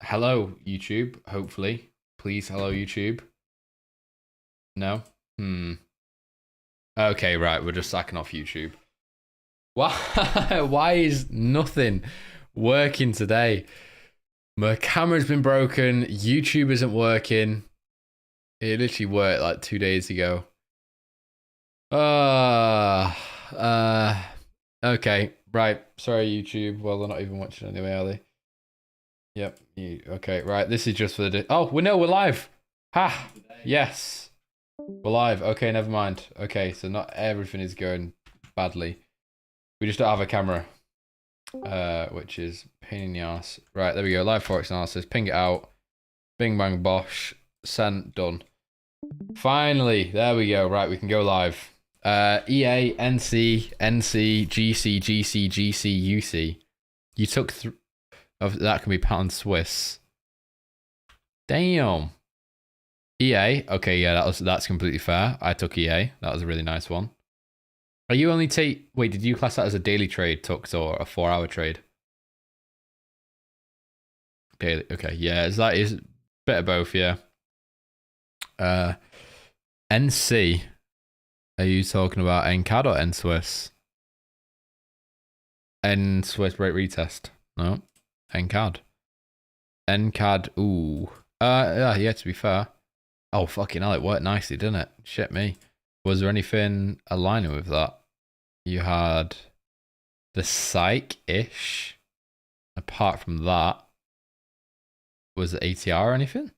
Hello, YouTube. Hopefully. Please, hello, YouTube. No? Okay, right. We're just sacking off YouTube. Why, why is nothing working today? My camera's been broken. YouTube isn't working. It literally worked like 2 days ago. Uh, uh, okay. Right. Sorry, YouTube. Well, they're not even watching anyway, are they? Yep. Okay, right. This is just for the... Oh, we're live. Ha! Yes. We're live. Okay, never mind. Okay, so not everything is going badly. We just don't have a camera. Which is pain in the ass. Right, there we go. Live Forex analysis. Ping it out. Bing bang bosh. Sent. Done. Finally. There we go. Right, we can go live. EA, NC, NC, GC, GC, GC, UC. You took... that can be pound Swiss. Damn. EA. Okay, yeah, that's completely fair. I took EA. That was a really nice one. Are you only wait, did you class that as a daily trade tucked or a 4-hour trade? Daily. Okay, yeah, that is a bit of both, yeah. NC. Are you talking about NCAD or NSwiss? NSwiss rate retest. No. NCAD. NCAD. Ooh. Yeah, to be fair. Oh, fucking hell, it worked nicely, didn't it? Shit me. Was there anything aligning with that? You had the psych-ish. Apart from that, was it ATR or anything?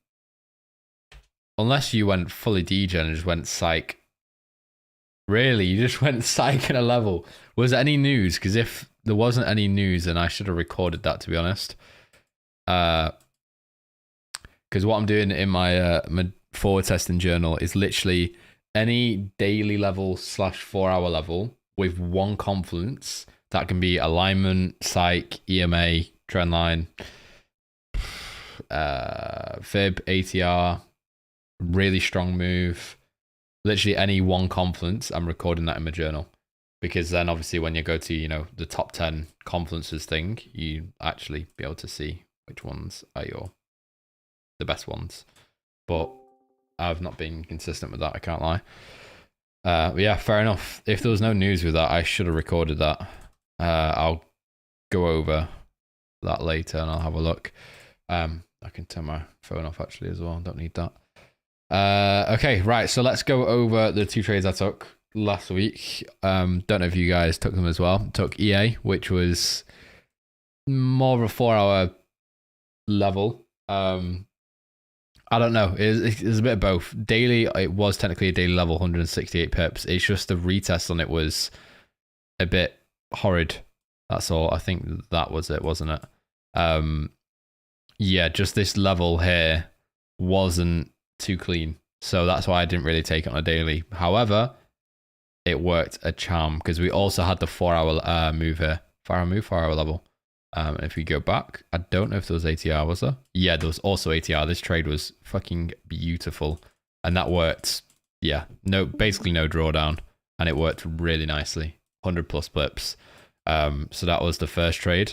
Unless you went fully degen and just went psych. Really? You just went psych in a level. Was there any news? Because if there wasn't any news, then I should have recorded that, to be honest. Because what I'm doing in my forward testing journal is literally any daily level / 4-hour level with one confluence. That can be alignment, psych, EMA, trendline, fib, ATR, really strong move. Literally any one confluence, I'm recording that in my journal. Because then obviously when you go to, the top 10 confluences thing, you actually be able to see which ones are the best ones. But I've not been consistent with that, I can't lie. But yeah, fair enough. If there was no news with that, I should have recorded that. I'll go over that later and I'll have a look. I can turn my phone off actually as well. Don't need that. Okay, right. So let's go over the 2 trades I took last week. Don't know if you guys took them as well. Took EA, which was more of a 4-hour level. I don't know. It's a bit of both. Daily, it was technically a daily level, 168 pips. It's just the retest on it was a bit horrid. That's all. I think that was it, wasn't it? Yeah, just this level here wasn't too clean. So that's why I didn't really take it on a daily. However, it worked a charm because we also had the 4-hour move here. 4-hour move, 4-hour level. And if we go back, I don't know if there was ATR, was there? Yeah, there was also ATR. This trade was fucking beautiful. And that worked, yeah, basically no drawdown. And it worked really nicely. 100 plus blips. So that was the first trade.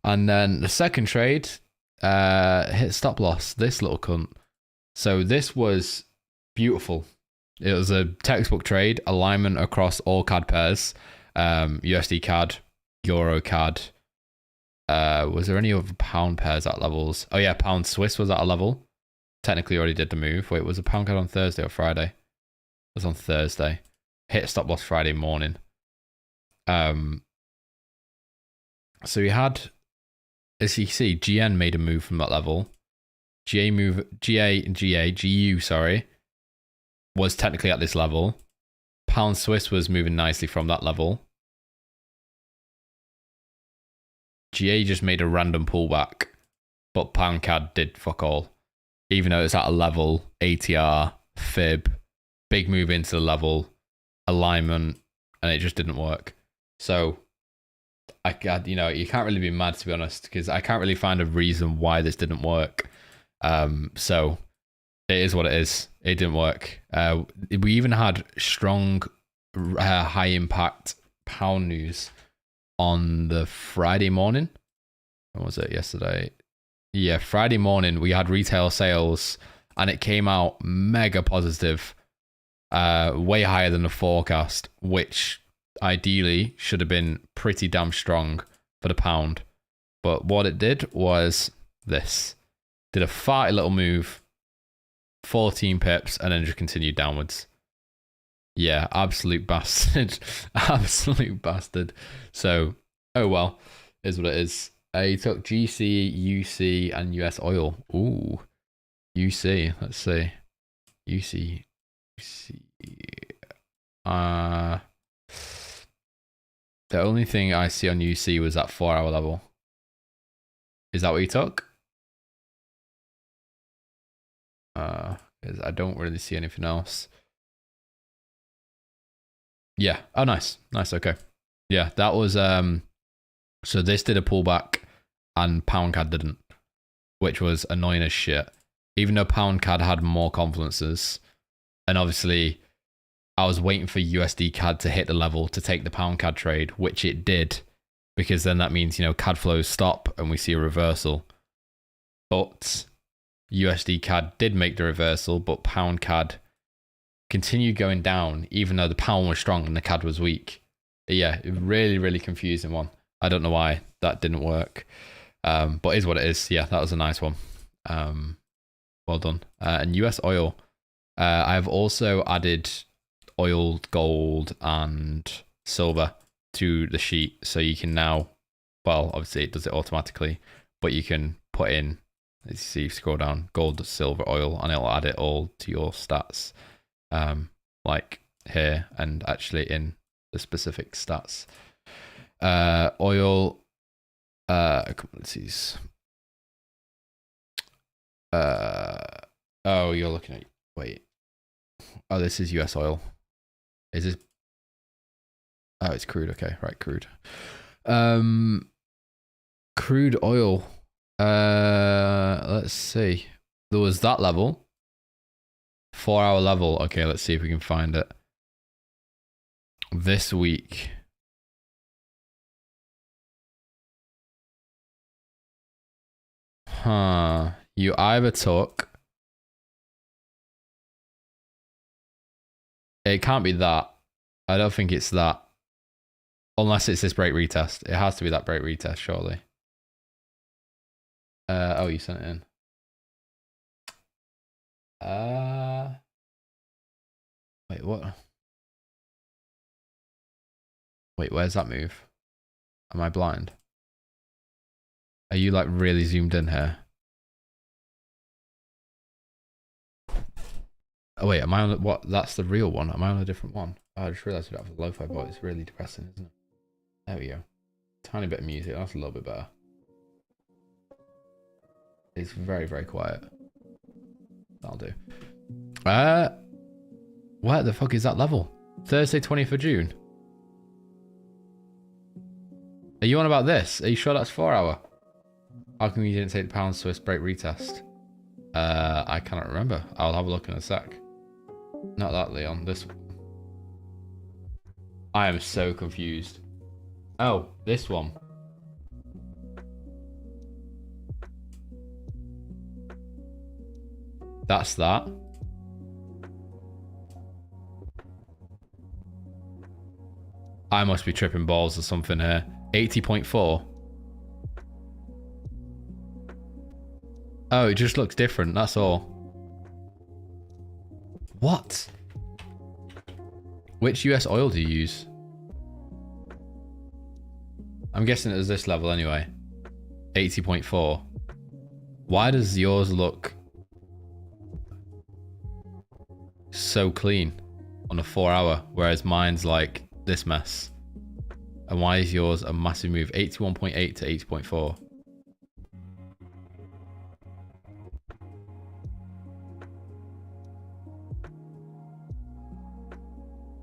And then the second trade, hit stop loss. This little cunt. So this was beautiful. It was a textbook trade, alignment across all CAD pairs. USD CAD, Euro CAD. Was there any other pound pairs at levels? Oh yeah, pound Swiss was at a level. Technically already did the move. Wait, was the pound CAD on Thursday or Friday? It was on Thursday. Hit stop loss Friday morning. So we had, as you see, GN made a move from that level. GU, sorry, was technically at this level. Pound Swiss was moving nicely from that level. GA just made a random pullback, but Pound CAD did fuck all. Even though it's at a level, ATR, fib, big move into the level, alignment, and it just didn't work. So, you can't really be mad, to be honest, because I can't really find a reason why this didn't work. So, it is what it is. It didn't work. We even had strong, high impact pound news on the Friday morning. When was it? Yesterday. yeah, Friday morning we had retail sales and it came out mega positive, way higher than the forecast, which ideally should have been pretty damn strong for the pound. But what it did was this. Did a farty little move, 14 pips, and then just continued downwards. Yeah, absolute bastard. Absolute bastard. So, oh well, is what it is. He took GC, UC, and US oil. Ooh, UC. Let's see. UC. The only thing I see on UC was that 4-hour level. Is that what you took? I don't really see anything else. Yeah. Oh, nice. Nice. Okay. Yeah, that was so this did a pullback and pound CAD didn't, which was annoying as shit. Even though pound CAD had more confidences, and obviously I was waiting for USD CAD to hit the level to take the pound CAD trade, which it did, because then that means, you know, CAD flows stop and we see a reversal. But USD CAD did make the reversal, but pound CAD continued going down, even though the pound was strong and the CAD was weak. Yeah, really, really confusing one. I don't know why that didn't work, but it is what it is. Yeah, that was a nice one. Well done. And US oil, I've also added oil, gold, and silver to the sheet, so you can now, well, obviously it does it automatically, but you can put in, as you see, scroll down, gold, silver, oil, and it'll add it all to your stats, like here and actually in the specific stats. Oil, commodities. Oh, you're looking at, wait. Oh, this is US oil. Is this? Oh, it's crude. Okay, right, crude. Crude oil. Let's see. There was that level. 4-hour level. Okay, let's see if we can find it. This week. Huh. You either took. It can't be that. I don't think it's that. Unless it's this break retest. It has to be that break retest, surely. Oh, you sent it in. Wait, what? Wait, where's that move? Am I blind? Are you like really zoomed in here? Oh wait, am I on what? That's the real one. Am I on a different one? Oh, I just realized we don't have a lo-fi bot. It's really depressing, isn't it? There we go. Tiny bit of music. That's a little bit better. It's very, very quiet. That'll do. Where the fuck is that level? Thursday, 20th of June. Are you on about this? Are you sure that's 4-hour? How come you didn't take the pound Swiss break retest? I cannot remember. I'll have a look in a sec. Not that, Leon. This one. I am so confused. Oh, this one. That's that. I must be tripping balls or something here. 80.4. Oh, it just looks different, that's all. What? Which US oil do you use? I'm guessing it was this level anyway. 80.4. Why does yours look so clean on a 4-hour, whereas mine's like this mess? And why is yours a massive move? 81.8 to 80.4.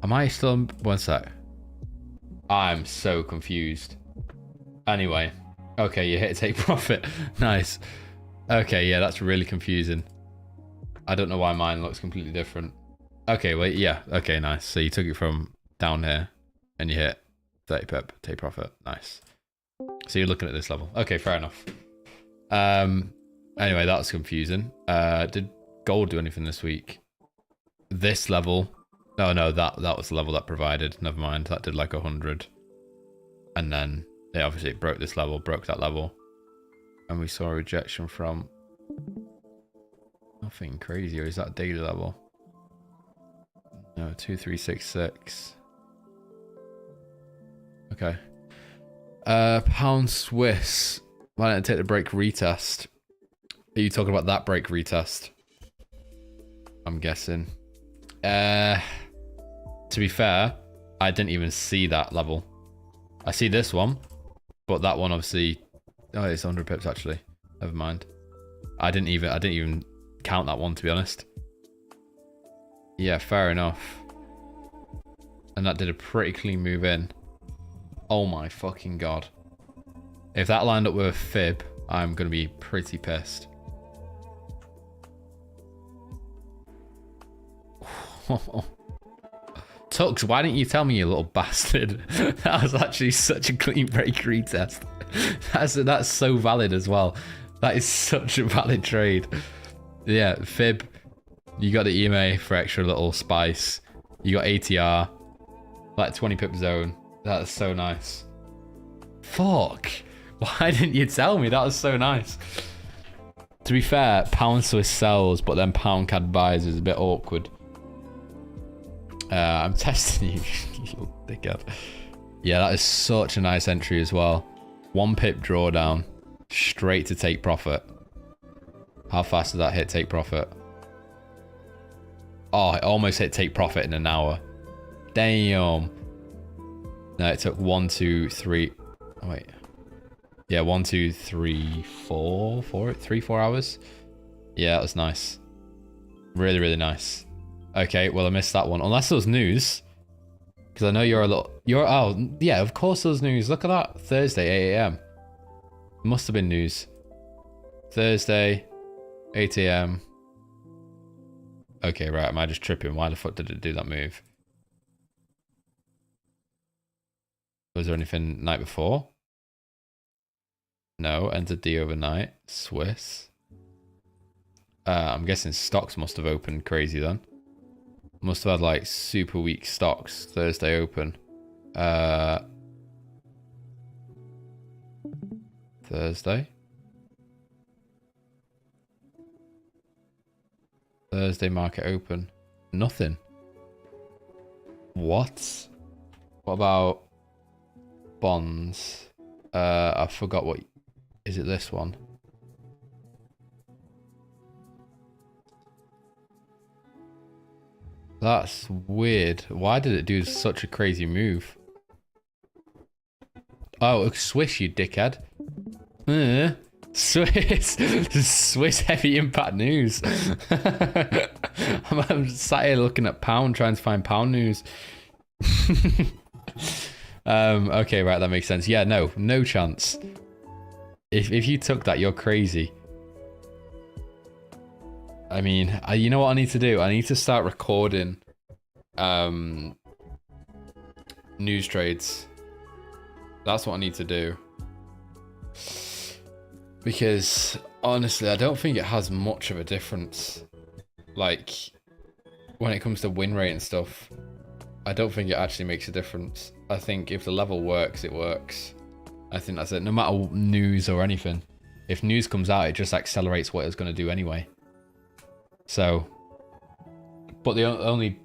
Am I still... One sec. I'm so confused. Anyway. Okay, you hit take profit. Nice. Okay, yeah, that's really confusing. I don't know why mine looks completely different. Okay, wait, yeah. Okay, nice. So you took it from down here and you hit 30 pip, take profit. Nice. So you're looking at this level. Okay, fair enough. Anyway, that's confusing. Did gold do anything this week? This level? No, that was the level that provided. Never mind. That did like 100. And then obviously it broke this level, broke that level. And we saw a rejection from nothing crazy, or is that daily level? No, 2366. Okay. Pound Swiss. Why don't I take the break retest? Are you talking about that break retest? I'm guessing. To be fair, I didn't even see that level. I see this one, but that one obviously. Oh, it's 100 pips actually. Never mind. I didn't even count that one, to be honest. Yeah, fair enough. And that did a pretty clean move in. Oh my fucking god. If that lined up with a fib, I'm gonna be pretty pissed. Tux, why didn't you tell me, you little bastard? That was actually such a clean break retest. That's so valid as well. That is such a valid trade. Yeah, fib. You got the EMA for extra little spice. You got ATR. Like 20 pip zone. That's so nice. Fuck. Why didn't you tell me? That was so nice. To be fair, pound Swiss sells, but then pound CAD buys is a bit awkward. I'm testing you, you little dickhead. Yeah, that is such a nice entry as well. 1 pip drawdown, straight to take profit. How fast did that hit take profit? Oh, it almost hit take profit in an hour. Damn. No, it took 1, 2, 3. Oh, wait. Yeah, 1, 2, 3, 4, 4 hours. Yeah, that was nice. Really, really nice. Okay, well, I missed that one. Unless it was news. Because I know you're a little... Oh, yeah, of course there was news. Look at that. Thursday, 8 AM. Must have been news. Thursday, 8 AM. Okay, right. Am I just tripping? Why the fuck did it do that move? Was there anything night before? No. Entered D overnight. Swiss. I'm guessing stocks must have opened crazy then. Must have had like super weak stocks. Thursday open. Thursday market open. Nothing. What? What about bonds? I forgot what. Is it this one? That's weird. Why did it do such a crazy move? Oh, Swiss, you dickhead. Swiss. Swiss heavy impact news. I'm sat here looking at pound, trying to find pound news. Okay, right, that makes sense. Yeah, no chance. If you took that, you're crazy. I mean, you know what I need to do? I need to start recording news trades. That's what I need to do. Because, honestly, I don't think it has much of a difference. Like, when it comes to win rate and stuff, I don't think it actually makes a difference. I think if the level works, it works. I think that's it. No matter news or anything. If news comes out, it just accelerates what it's going to do anyway. So, but the only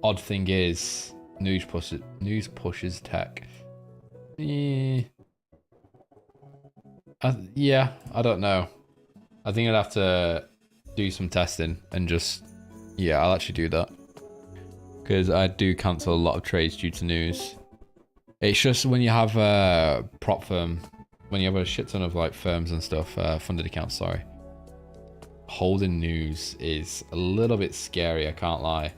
odd thing is news pushes tech. Yeah, I don't know. I think I'd have to do some testing and just, yeah, I'll actually do that. Because I do cancel a lot of trades due to news. It's just when you have a prop firm, when you have a shit ton of like firms and stuff, funded accounts, sorry. Holding news is a little bit scary, I can't lie.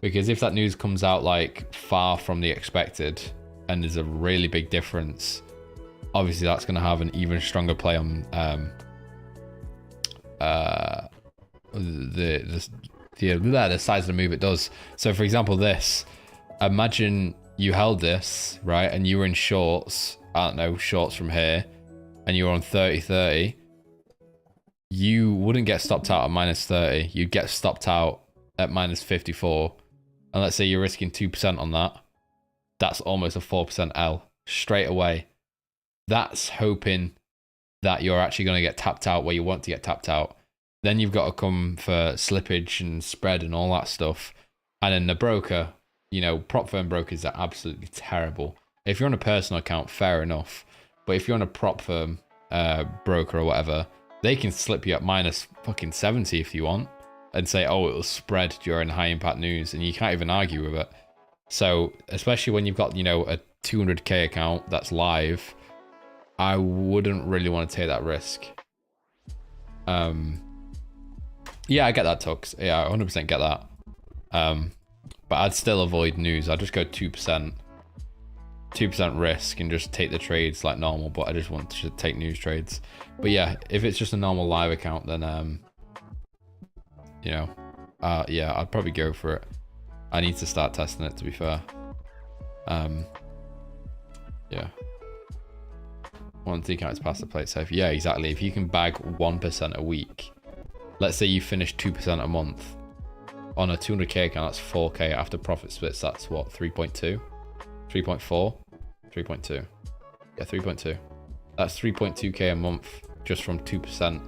Because if that news comes out like far from the expected and there's a really big difference, obviously that's going to have an even stronger play on the size of the move it does. So for example, this, imagine you held this, right, and you were in shorts, I don't know, shorts from here, and you were on 30-30. you wouldn't get stopped out at minus 30. You'd get stopped out at minus 54. And let's say you're risking 2% on that. That's almost a 4% L straight away. That's hoping that you're actually going to get tapped out where you want to get tapped out. Then you've got to come for slippage and spread and all that stuff. And then the broker, you know, prop firm brokers are absolutely terrible. If you're on a personal account, fair enough. But if you're on a prop firm broker or whatever, they can slip you at minus fucking 70 if you want and say, oh, it'll spread during high impact news, and you can't even argue with it. So especially when you've got, you know, a 200k account that's live, I wouldn't really want to take that risk. Yeah, I get that, Tux. Yeah, I 100% get that. But I'd still avoid news. I'd just go 2% risk and just take the trades like normal, but I just want to take news trades. But yeah, if it's just a normal live account, then you know, yeah, I'd probably go for it. I need to start testing it, to be fair. Yeah. Once the account is past the plate safe. Yeah, exactly. If you can bag 1% a week, let's say you finish 2% a month on a 200k account, that's 4k. After profit splits, that's what, 3.2, 3.4, 3.2. Yeah, 3.2. That's 3.2k a month just from 2%.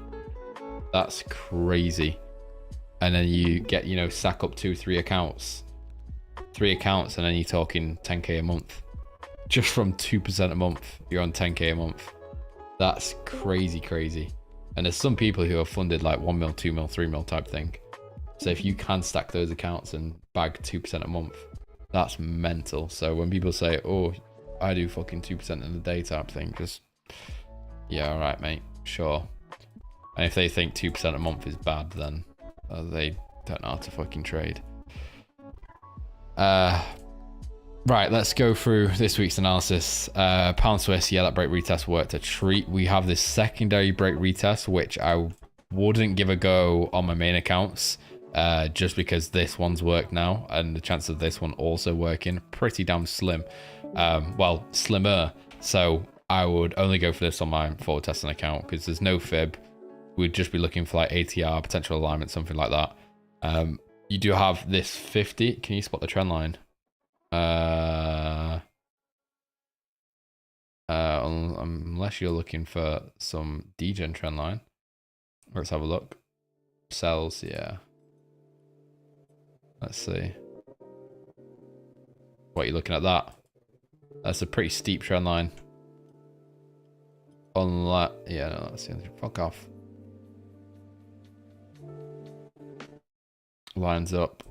That's crazy. And then you get, you know, sack up 3 accounts, and then you're talking 10k a month just from 2% a month. You're on 10k a month. That's crazy. And there's some people who are funded like 1 mil, 2 mil, 3 mil type thing. So if you can stack those accounts and bag 2% a month, that's mental. So when people say, oh, I do fucking 2% in a day type thing, just, yeah, all right, mate, sure. And if they think 2% a month is bad, then they don't know how to fucking trade. Right, let's go through this week's analysis. Pound Swiss, yeah, that break retest worked a treat. We have this secondary break retest, which I wouldn't give a go on my main accounts, just because this one's worked now, and the chance of this one also working pretty damn slim. Well, slimmer. So I would only go for this on my forward testing account because there's no fib. We'd just be looking for like ATR, potential alignment, something like that. You do have this 50. Can you spot the trend line? Unless you're looking for some degen trend line. Let's have a look. Sells, yeah. Let's see. What, you're looking at that? That's a pretty steep trend line. Unless, yeah, no, that's the other. Fuck off. Lines up.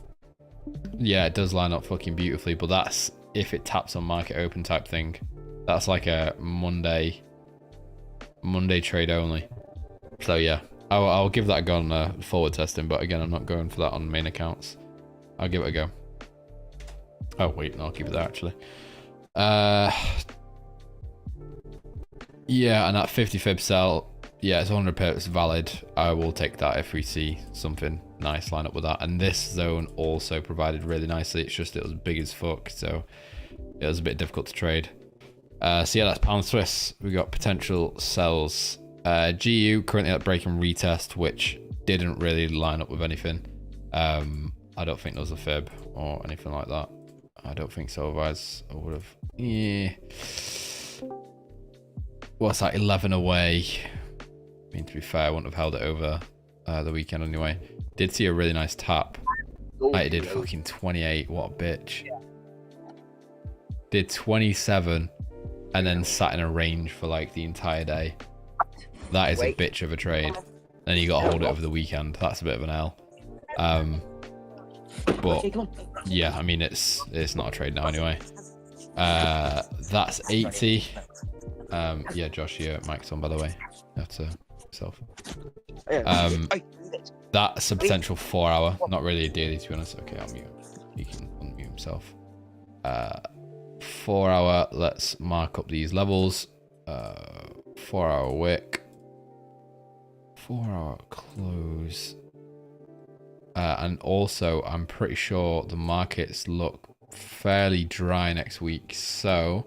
Yeah, it does line up fucking beautifully, but that's if it taps on market open type thing. That's like a Monday trade only. So yeah, I'll give that a go on forward testing, but again, I'm not going for that on main accounts. I'll give it a go. Oh wait, no, I'll keep it there actually. Yeah, and that 50 fib sell, yeah, it's 100 pips valid. I will take that if we see something nice line up with that. And this zone also provided really nicely. It's just it was big as fuck, so it was a bit difficult to trade. So yeah, that's pound Swiss. We got potential sells. GU currently at break and retest, which didn't really line up with anything. I don't think there was a fib or anything like that. I don't think so. Otherwise, I would have. Yeah. What's that? 11 away. I mean, to be fair, I wouldn't have held it over the weekend anyway. Did see a really nice tap. I did fucking 28. What a bitch. Did 27 and then sat in a range for like the entire day. That is a bitch of a trade. Then you got to hold it over the weekend. That's a bit of an L. But yeah, I mean, it's not a trade now anyway. That's 80. Yeah, Josh, your mic's on, by the way. You have to yourself. That's a potential 4 hour. Not really a daily, to be honest. Okay, I'll mute him. He can unmute himself. 4 hour. Let's mark up these levels. 4 hour wick. 4 hour close. And also, I'm pretty sure the markets look fairly dry next week. So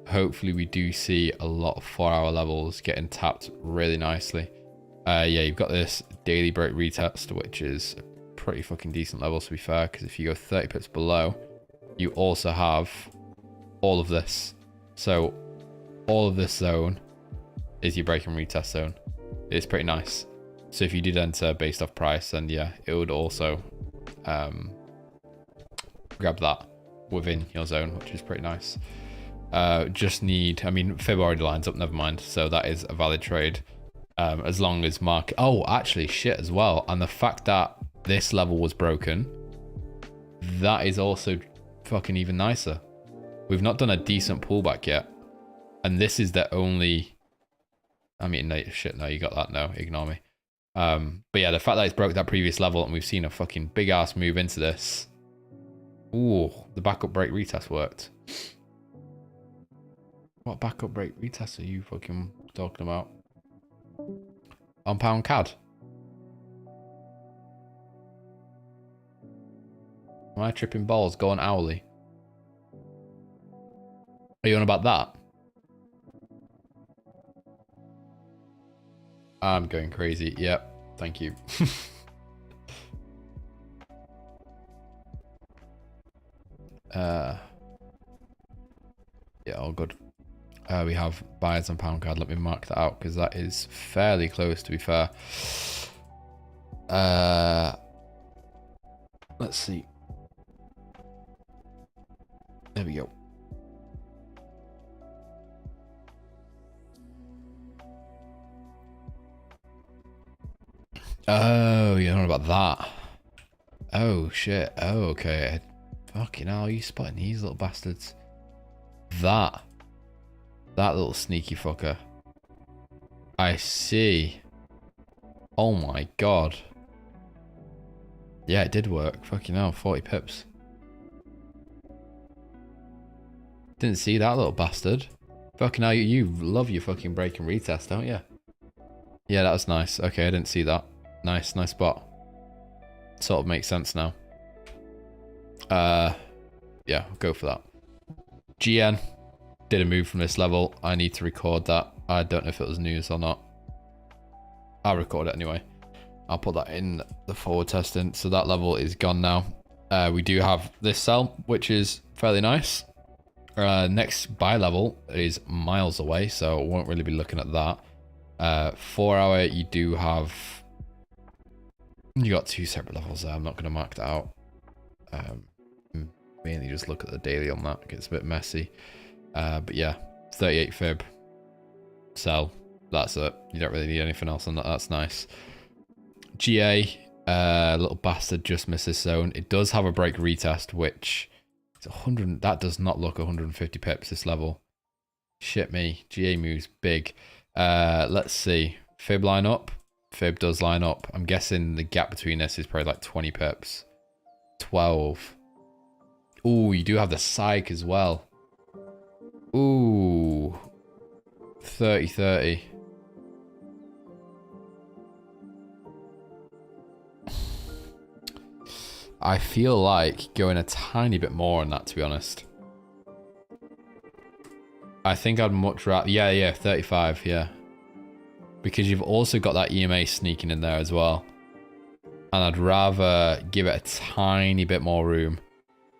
hopefully we do see a lot of 4 hour levels getting tapped really nicely. Yeah, you've got this daily break retest, which is a pretty fucking decent level, to be fair, because if you go 30 pips below, you also have all of this. So all of this zone is your break and retest zone. It's pretty nice. So if you did enter based off price, then yeah, it would also grab that within your zone, which is pretty nice. Just need, I mean, Fib already lines up, never mind. So that is a valid trade. As long as market, oh, actually shit as well. And the fact that this level was broken, that is also fucking even nicer. We've not done a decent pullback yet. And this is the only, I mean, no, shit, no, you got that, no, ignore me. But yeah, the fact that it's broke that previous level and we've seen a fucking big ass move into this. Ooh, the backup break retest worked. What backup break retest are you fucking talking about? On pound CAD? Am I tripping balls going owly? Are you on about that? I'm going crazy. Yep. Thank you. Yeah, all good. We have buyers on pound card. Let me mark that out because that is fairly close, to be fair. Let's see. There we go. Oh, you're not about that. Oh, shit. Oh, okay. Fucking hell, you spotting these little bastards? That little sneaky fucker. I see. Oh my god. Yeah, it did work. Fucking hell, 40 pips. Didn't see that little bastard. Fucking hell, you love your fucking break and retest, don't you? Yeah, that was nice. Okay, I didn't see that. Nice spot. Sort of makes sense now. Yeah, I'll go for that. GN did a move from this level. I need to record that. I don't know if it was news or not. I'll record it anyway. I'll put that in the forward testing. So that level is gone now. We do have this sell, which is fairly nice. Next buy level is miles away, so I won't really be looking at that. 4 hour, you do have... You got 2 separate levels there. I'm not going to mark that out. Mainly just look at the daily on that. It gets a bit messy. But yeah, 38 fib. Sell. That's it. You don't really need anything else on that. That's nice. GA, little bastard just missed this zone. It does have a break retest, which is 100. That does not look 150 pips this level. Shit me. GA moves big. Let's see. Fib line up. Fib does line up. I'm guessing the gap between this is probably like 20 pips. 12. Ooh, you do have the psych as well. Ooh. 30-30. I feel like going a tiny bit more on that, to be honest. I think I'd much rather... Yeah, 35, yeah. Because you've also got that EMA sneaking in there as well. And I'd rather give it a tiny bit more room.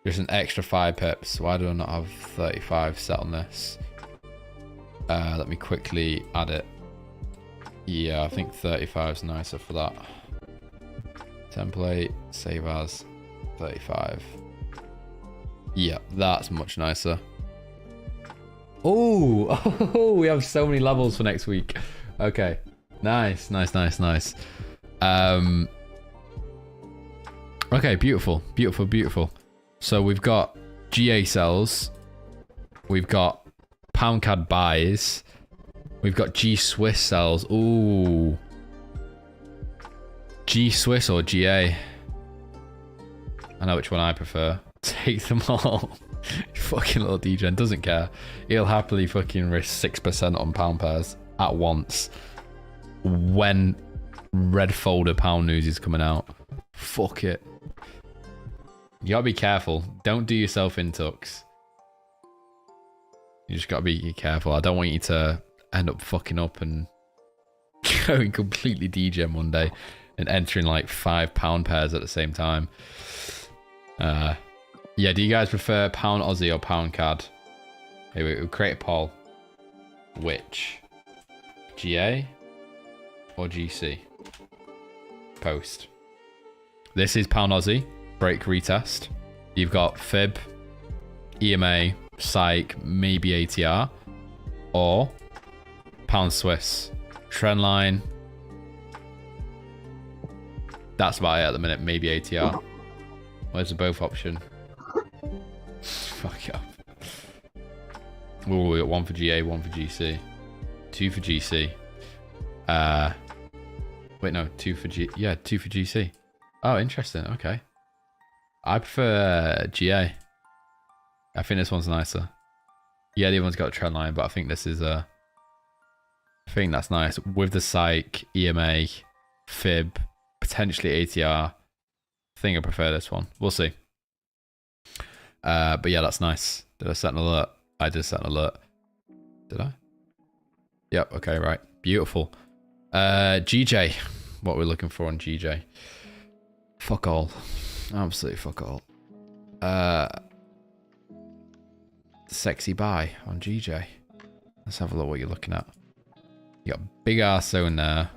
Just an extra 5 pips. Why do I not have 35 set on this? Let me quickly add it. Yeah, I think 35 is nicer for that. Template, save as 35. Yeah, that's much nicer. Oh, we have so many levels for next week. Okay, nice. Okay, beautiful. So we've got GA sells, we've got pound CAD buys, we've got G Swiss sells. Ooh, G Swiss or GA? I know which one I prefer. Take them all. Fucking little degen doesn't care. He'll happily fucking risk 6% on pound pairs at once when red folder pound news is coming out. Fuck it. You gotta be careful. Don't do yourself in, Tux. You just gotta be careful. I don't want you to end up fucking up and going completely degen one day and entering like £5 pairs at the same time. Yeah, do you guys prefer pound Aussie or pound CAD? Hey, we'll create a poll. Which? GA or GC? Post. This is pound Aussie, break retest. You've got fib, EMA, psych, maybe ATR, or pound Swiss, trend line. That's about it at the minute, maybe ATR. Where's the both option? Fuck up. Oh, we got 1 for GA, 1 for GC, 2 for GC. Wait, no, 2 for G. Yeah, 2 for GC. Oh, interesting. Okay. I prefer GA. I think this one's nicer. Yeah, the other one's got a trend line, but I think this is I think that's nice with the psych, EMA, fib, potentially ATR. I think I prefer this one. We'll see. But yeah, that's nice. Did I set an alert? I did set an alert. Did I? Yep. Okay. Right. Beautiful. GJ. What we're looking for on GJ. Fuck all. Absolutely fuck all. Sexy buy on GJ. Let's have a look what you're looking at. You got big ass zone there.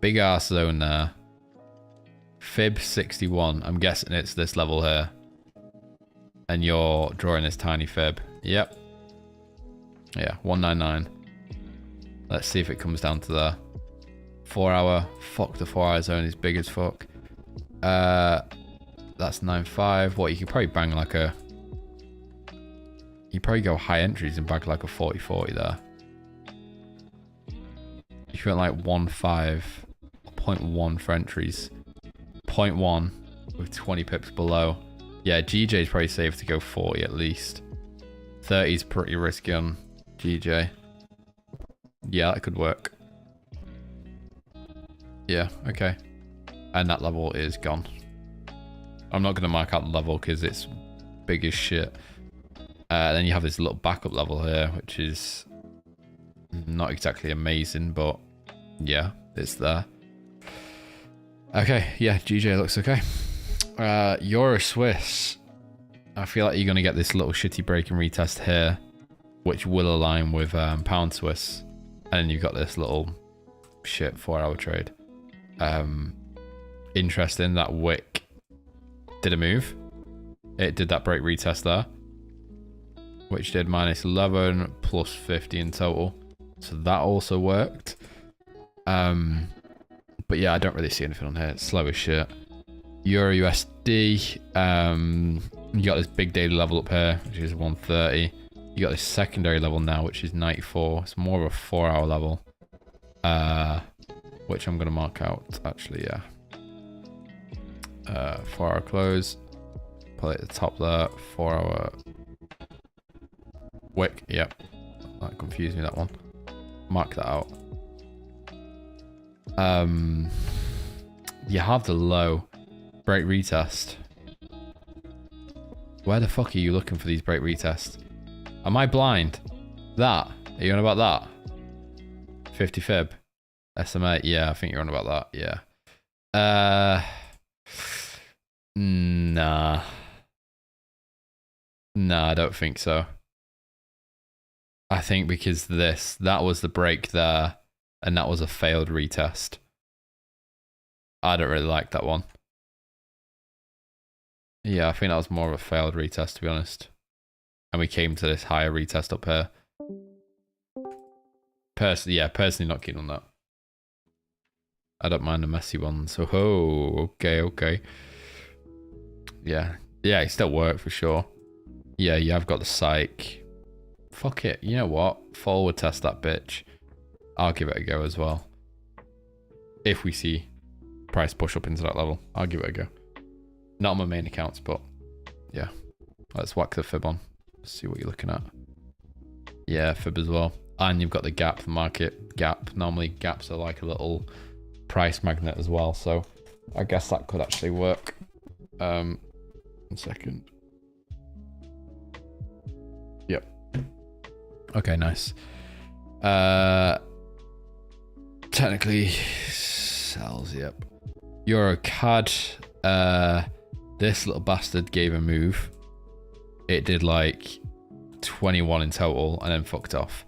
Big ass zone there. Fib 61. I'm guessing it's this level here. And you're drawing this tiny fib. Yep. Yeah, 199. Let's see if it comes down to there. 4 hour. Fuck, the 4 hour zone is big as fuck. That's 9.5. What, you could probably bang like a... You probably go high entries and bag like a 40-40 there. If you went like 1.5, 0.1 for entries. 0.1 with 20 pips below. Yeah, GJ is probably safe to go 40 at least. 30 is pretty risky on GJ. Yeah, that could work. Yeah, okay. And that level is gone. I'm not going to mark out the level because it's big as shit. Then you have this little backup level here, which is not exactly amazing, but yeah, it's there. Okay, yeah, GJ looks okay. Euro Swiss. I feel like you're going to get this little shitty break and retest here, which will align with pound Swiss. And then you've got this little shit 4 hour trade. Interesting, that wick did a move. It did that break retest there, which did minus 11 plus 50 in total. So that also worked. But yeah, I don't really see anything on here. It's slow as shit. Euro USD. You got this big daily level up here, which is 130. You got this secondary level now, which is 94. It's more of a 4 hour level. Which I'm going to mark out, actually, yeah. 4 hour close. Put it at the top there. 4 hour wick. Yep. That confused me, that one. Mark that out. You have the low break retest. Where the fuck are you looking for these break retests? Am I blind? That? Are you on about that? 50 fib. SMA? Yeah, I think you're on about that. Yeah. Nah. Nah, I don't think so. I think because that was the break there, and that was a failed retest. I don't really like that one. Yeah, I think that was more of a failed retest, to be honest. And we came to this higher retest up here. Personally not keen on that. I don't mind the messy ones. So, okay. Yeah, it still worked for sure. Yeah, you have got the psych. Fuck it. You know what? Forward test that bitch. I'll give it a go as well. If we see price push up into that level, I'll give it a go. Not on my main accounts, but yeah. Let's whack the fib on. See what you're looking at. Yeah, fib as well. And you've got the gap, the market gap. Normally gaps are like a little price magnet as well. So I guess that could actually work. 1 second. Yep. Okay, nice. technically sells, yep. Euro CAD, this little bastard gave a move. It did like 21 in total and then fucked off.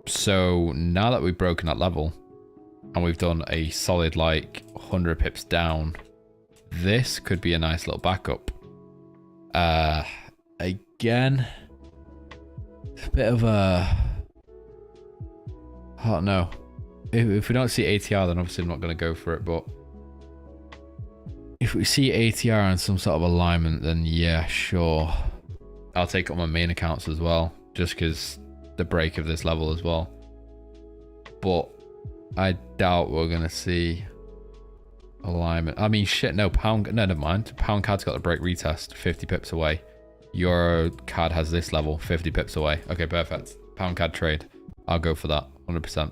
So now that we've broken that level and we've done a solid like 100 pips down, this could be a nice little backup. Again, it's a bit of a, I don't know. If we don't see ATR, then obviously I'm not going to go for it, but if we see ATR and some sort of alignment, then yeah, sure. I'll take it on my main accounts as well, just because the break of this level as well. But I doubt we're going to see alignment. I mean, shit, no, pound, no, never mind. Pound CAD's got the break retest, 50 pips away. Euro CAD has this level, 50 pips away. Okay, perfect. Pound CAD trade. I'll go for that, 100%.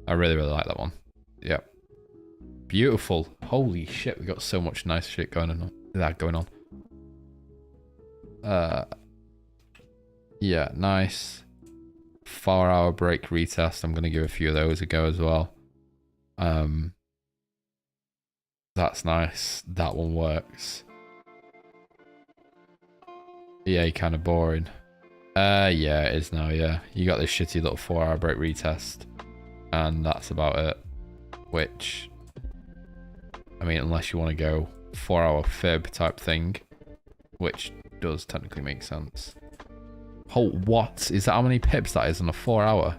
I really, really like that one. Yep. Beautiful. Holy shit, we got so much nice shit going on. Yeah, nice. 4-hour break retest. I'm going to give a few of those a go as well. That's nice. That one works. Yeah, kind of boring. Yeah, it is now, yeah. You got this shitty little 4-hour break retest. And that's about it. Which, I mean, unless you want to go 4-hour fib type thing, which does technically make sense. Oh, what? Is that how many pips that is on a 4-hour?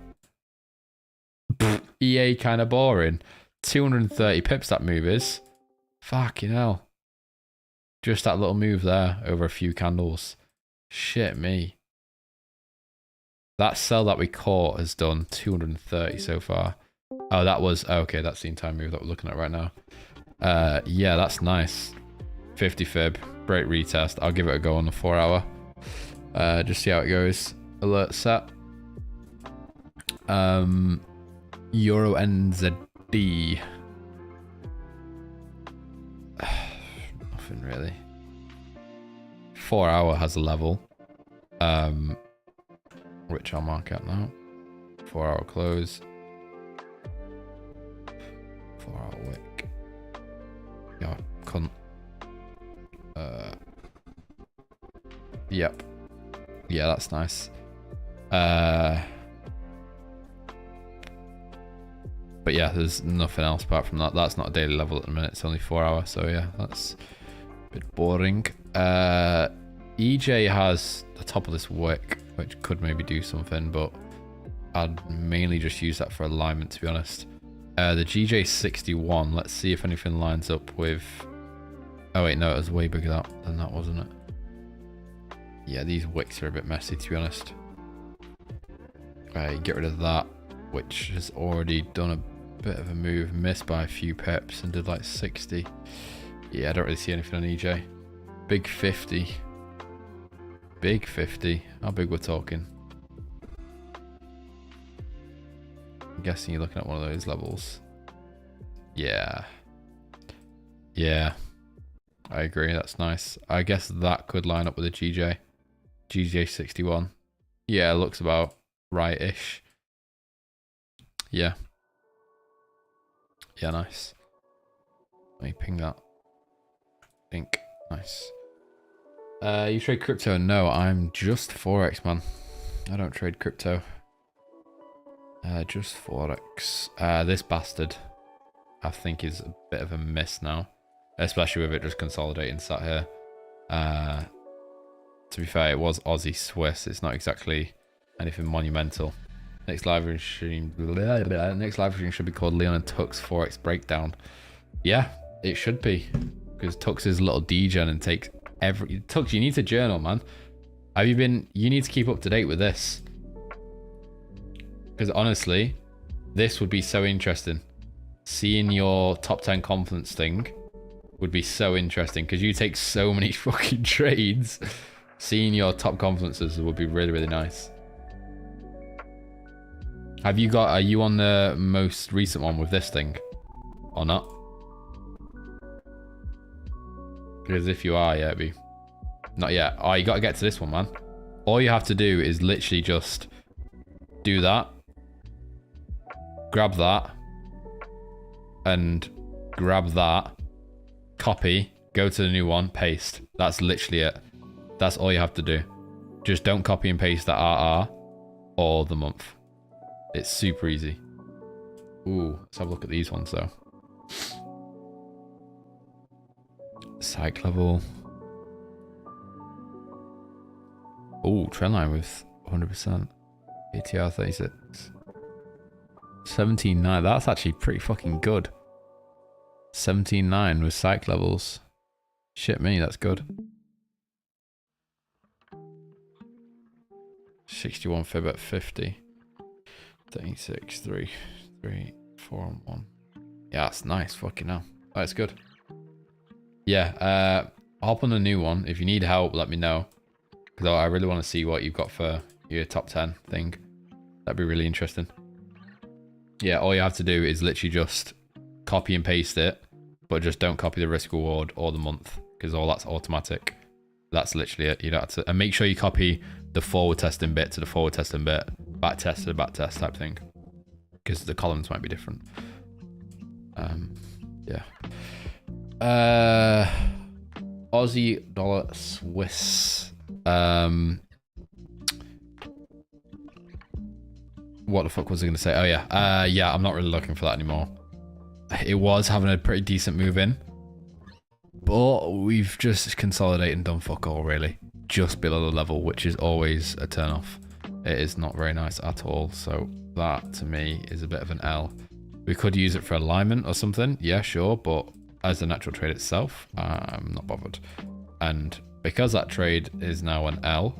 EA kind of boring. 230 pips that move is. Fucking hell. Just that little move there over a few candles. Shit me. That sell that we caught has done 230 so far. Oh, that was... Oh, okay, that's the entire move that we're looking at right now. Yeah, that's nice. 50 fib. Break retest. I'll give it a go on the 4-hour. Just see how it goes. Alert set. Euro NZD. Nothing really. 4-hour has a level. Which I'll mark out now. 4-hour close. 4-hour wick. Yeah, cunt. Yep. Yeah, that's nice. But yeah, there's nothing else apart from that. That's not a daily level at the minute. It's only 4-hour, so yeah, that's a bit boring. EJ has the top of this wick, which could maybe do something, but I'd mainly just use that for alignment, to be honest. The GJ61, let's see if anything lines up with... Oh wait, no, it was way bigger than that, wasn't it? Yeah, these wicks are a bit messy, to be honest. Get rid of that, which has already done a bit of a move, missed by a few pips and did like 60. Yeah, I don't really see anything on EJ. Big 50. Big 50. How big we're talking? I'm guessing you're looking at one of those levels. Yeah. Yeah. I agree, that's nice. I guess that could line up with a GJ. GJ61. Yeah, looks about right-ish. Yeah. Yeah, nice. Let me ping that. Think. Nice. You trade crypto? No, I'm just Forex, man. I don't trade crypto. Just Forex. This bastard, I think, is a bit of a miss now. Especially with it just consolidating sat here. To be fair, it was Aussie Swiss. It's not exactly anything monumental. Next live stream. Next live stream should be called Leon and Tux Forex Breakdown. Yeah, it should be. Because Tux is a little degen and takes every... Tux, you need to journal, man. Have you been... You need to keep up to date with this. Because honestly, this would be so interesting. Seeing your top 10 confidence thing would be so interesting. Because you take so many fucking trades. Seeing your top confidences would be really, really nice. Have you got... Are you on the most recent one with this thing? Or not? Because if you are, yeah, it'd be... Not yet. Oh, you got to get to this one, man. All you have to do is literally just do that. grab that, and grab that, copy, go to the new one, paste. That's literally it. That's all you have to do. Just don't copy and paste that RR or the month. It's super easy. Ooh, let's have a look at these ones though. Psych level. Ooh, trendline with 100%. ATR 36. 17.9. That's actually pretty fucking good. 17.9 with psych levels. Shit me, that's good. 61 fib at 50. 36, 3, 3, 4 and 1. Yeah, that's nice. Fucking hell. That's good. Yeah, hop on the new one. If you need help, let me know. Because I really want to see what you've got for your top 10 thing. That'd be really interesting. Yeah, all you have to do is literally just copy and paste it. But just don't copy the risk reward or the month. Because all that's automatic. That's literally it. You don't have to. And make sure you copy the forward testing bit to the forward testing bit. Back test to the back test type thing. Because the columns might be different. Yeah. Aussie dollar Swiss. What the fuck was I going to say? Oh yeah. Yeah, I'm not really looking for that anymore. It was having a pretty decent move in. But we've just consolidated and done fuck all really. Just below the level, which is always a turn off. It is not very nice at all. So that to me is a bit of an L. We could use it for alignment or something. Yeah, sure. But as the natural trade itself, I'm not bothered. And because that trade is now an L,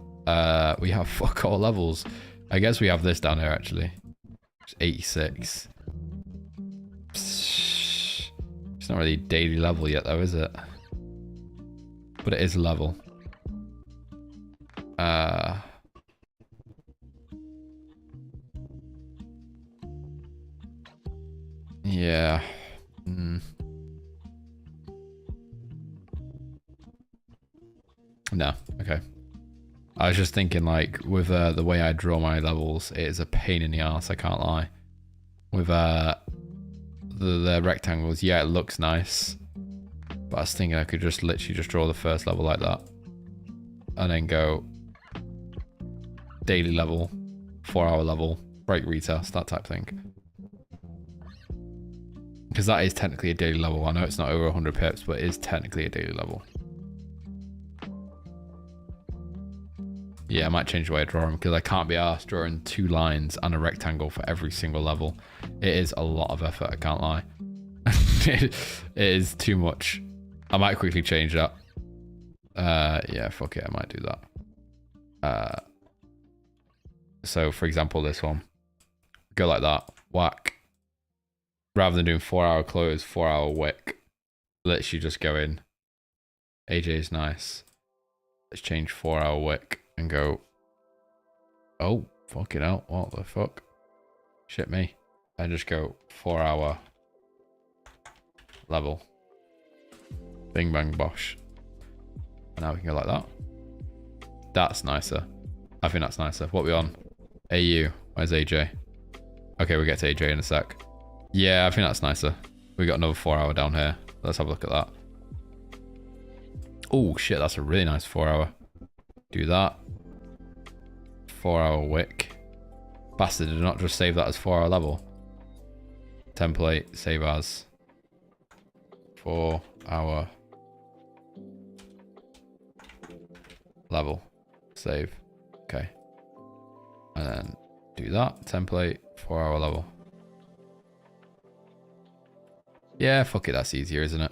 we have fuck all levels. I guess we have this down here actually. It's 86. It's not really daily level yet though, is it? But it is level. Yeah. No, okay. I was just thinking like with the way I draw my levels, it is a pain in the ass, I can't lie. With the rectangles, yeah, it looks nice. But I was thinking I could just literally just draw the first level like that. And then go daily level, 4-hour level, break retest, that type thing. Because that is technically a daily level. I know it's not over 100 pips, but it is technically a daily level. Yeah, I might change the way I draw them because I can't be arsed drawing 2 lines and a rectangle for every single level. It is a lot of effort, I can't lie. It is too much. I might quickly change that. Yeah, fuck it, I might do that. So, for example, this one. Go like that. Whack. Rather than doing 4-hour close, 4-hour wick. Literally just go in. AJ is nice. Let's change 4-hour wick and go. Oh, fucking hell. What the fuck? Shit me. And just go 4-hour level. Bing bang bosh. Now we can go like that. That's nicer. I think that's nicer. What are we on? AU. Where's AJ? Okay, we'll get to AJ in a sec. Yeah, I think that's nicer. We got another 4-hour down here. Let's have a look at that. Oh shit, that's a really nice 4-hour. Do that. 4-hour wick. Bastard, did not just save that as 4-hour level. Template, save as 4-hour level. Save. Okay. And then do that. Template, 4-hour level. Yeah, fuck it, that's easier, isn't it?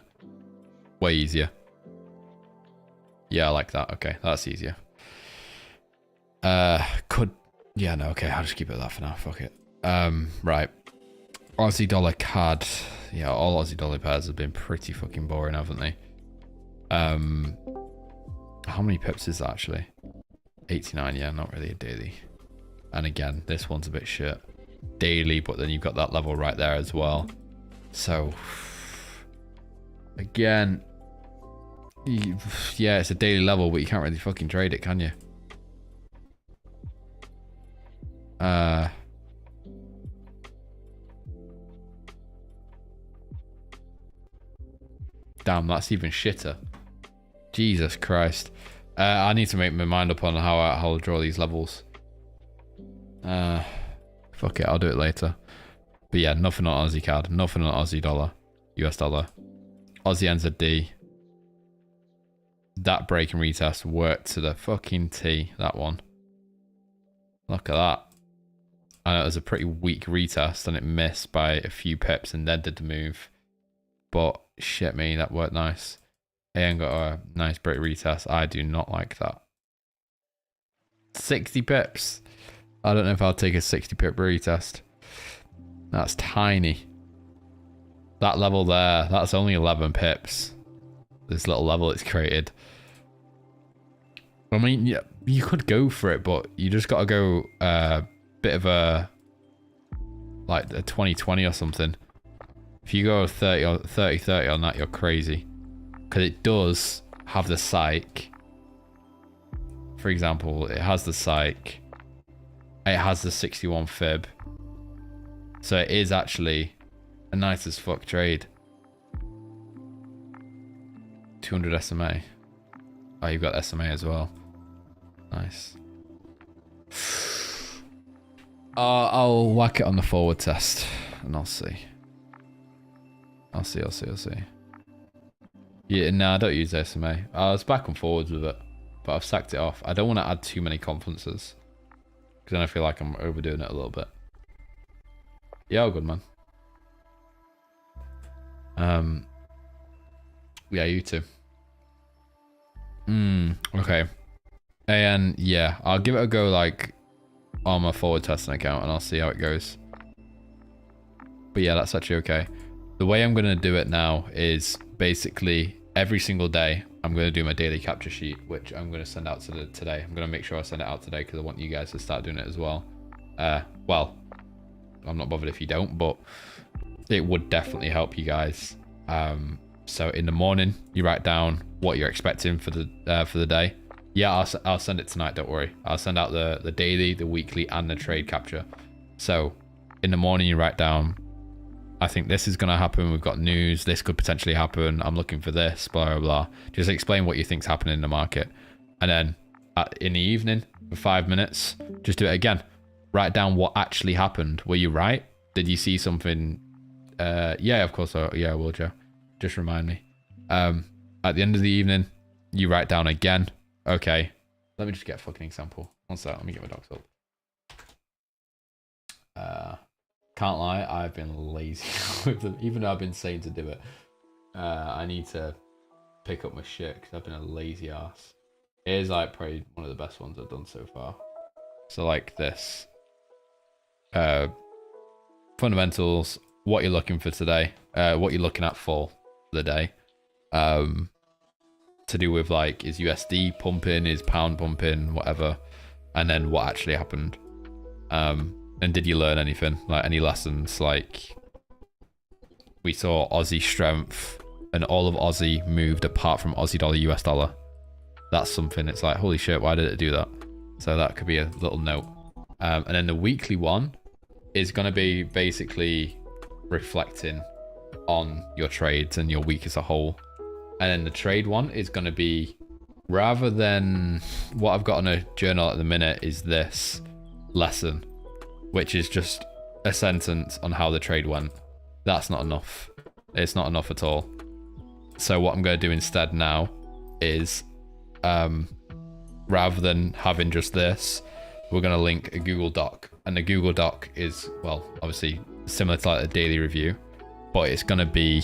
Way easier. Yeah, I like that. Okay, that's easier. Yeah, no, okay, I'll just keep it that for now. Fuck it. Right. Aussie dollar CAD. Yeah, all Aussie dollar pairs have been pretty fucking boring, haven't they? How many pips is that actually? 89, yeah, not really a daily. And again, this one's a bit shit. Daily, but then you've got that level right there as well. So, again, yeah, it's a daily level, but you can't really fucking trade it, can you? Damn, that's even shitter. Jesus Christ. I need to make my mind up on how I'll draw these levels. Fuck it, I'll do it later. But yeah, nothing on Aussie CAD, nothing on Aussie dollar, US dollar. Aussie NZD. That break and retest worked to the fucking T, that one. Look at that. I know it was a pretty weak retest and it missed by a few pips and then did the move. But shit me, that worked nice. And got a nice break retest. I do not like that. 60 pips. I don't know if I'll take a 60 pip retest. That's tiny. That level there, that's only 11 pips. This little level it's created. I mean, yeah, you could go for it, but you just got to go bit of a, like a 20-20 or something. If you go 30 or 30-30 on that, you're crazy. Because it does have the psych. For example, it has the psych. It has the 61 fib. So it is actually a nice as fuck trade. 200 SMA. Oh, you've got SMA as well. Nice. I'll whack it on the forward test and I'll see. I'll see. Yeah, no, I don't use SMA. I was back and forwards with it, but I've sacked it off. I don't want to add too many conferences because then I feel like I'm overdoing it a little bit. Yeah, all good, man. Yeah, you too. Okay. And yeah, I'll give it a go like on my forward testing account and I'll see how it goes. But yeah, that's actually okay. The way I'm going to do it now is basically every single day I'm going to do my daily capture sheet, which I'm going to send out today. I'm going to make sure I send it out today because I want you guys to start doing it as well. Well, I'm not bothered if you don't, but it would definitely help you guys. So in the morning, you write down what you're expecting for the day. Yeah, I'll send it tonight. Don't worry. I'll send out the daily, the weekly, and the trade capture. So in the morning, you write down, I think this is going to happen. We've got news. This could potentially happen. I'm looking for this, blah, blah, blah. Just explain what you think's happening in the market. And then in the evening, for 5 minutes, just do it again. Write down what actually happened. Were you right? Did you see something? Yeah, of course. Yeah, I will, Joe. Just remind me. At the end of the evening, you write down again. Okay. Let me just get a fucking example. One sec. Let me get my docs up. Can't lie, I've been lazy with them. Even though I've been saying to do it. I need to pick up my shit because I've been a lazy ass. It is like probably one of the best ones I've done so far. So like this. Fundamentals, what you're looking for today, what you're looking at for the day. To do with like, is USD pumping, is pound pumping, whatever. And then what actually happened. And did you learn anything? Like any lessons? Like we saw Aussie strength and all of Aussie moved apart from Aussie dollar, US dollar. That's something. It's like, holy shit, why did it do that? So that could be a little note. And then the weekly one is going to be basically reflecting on your trades and your week as a whole. And then the trade one is going to be, rather than what I've got on a journal at the minute is this lesson, which is just a sentence on how the trade went. That's not enough. It's not enough at all. So what I'm going to do instead now is, rather than having just this, we're going to link a Google Doc. And the Google Doc is, well, obviously similar to like a daily review, but it's going to be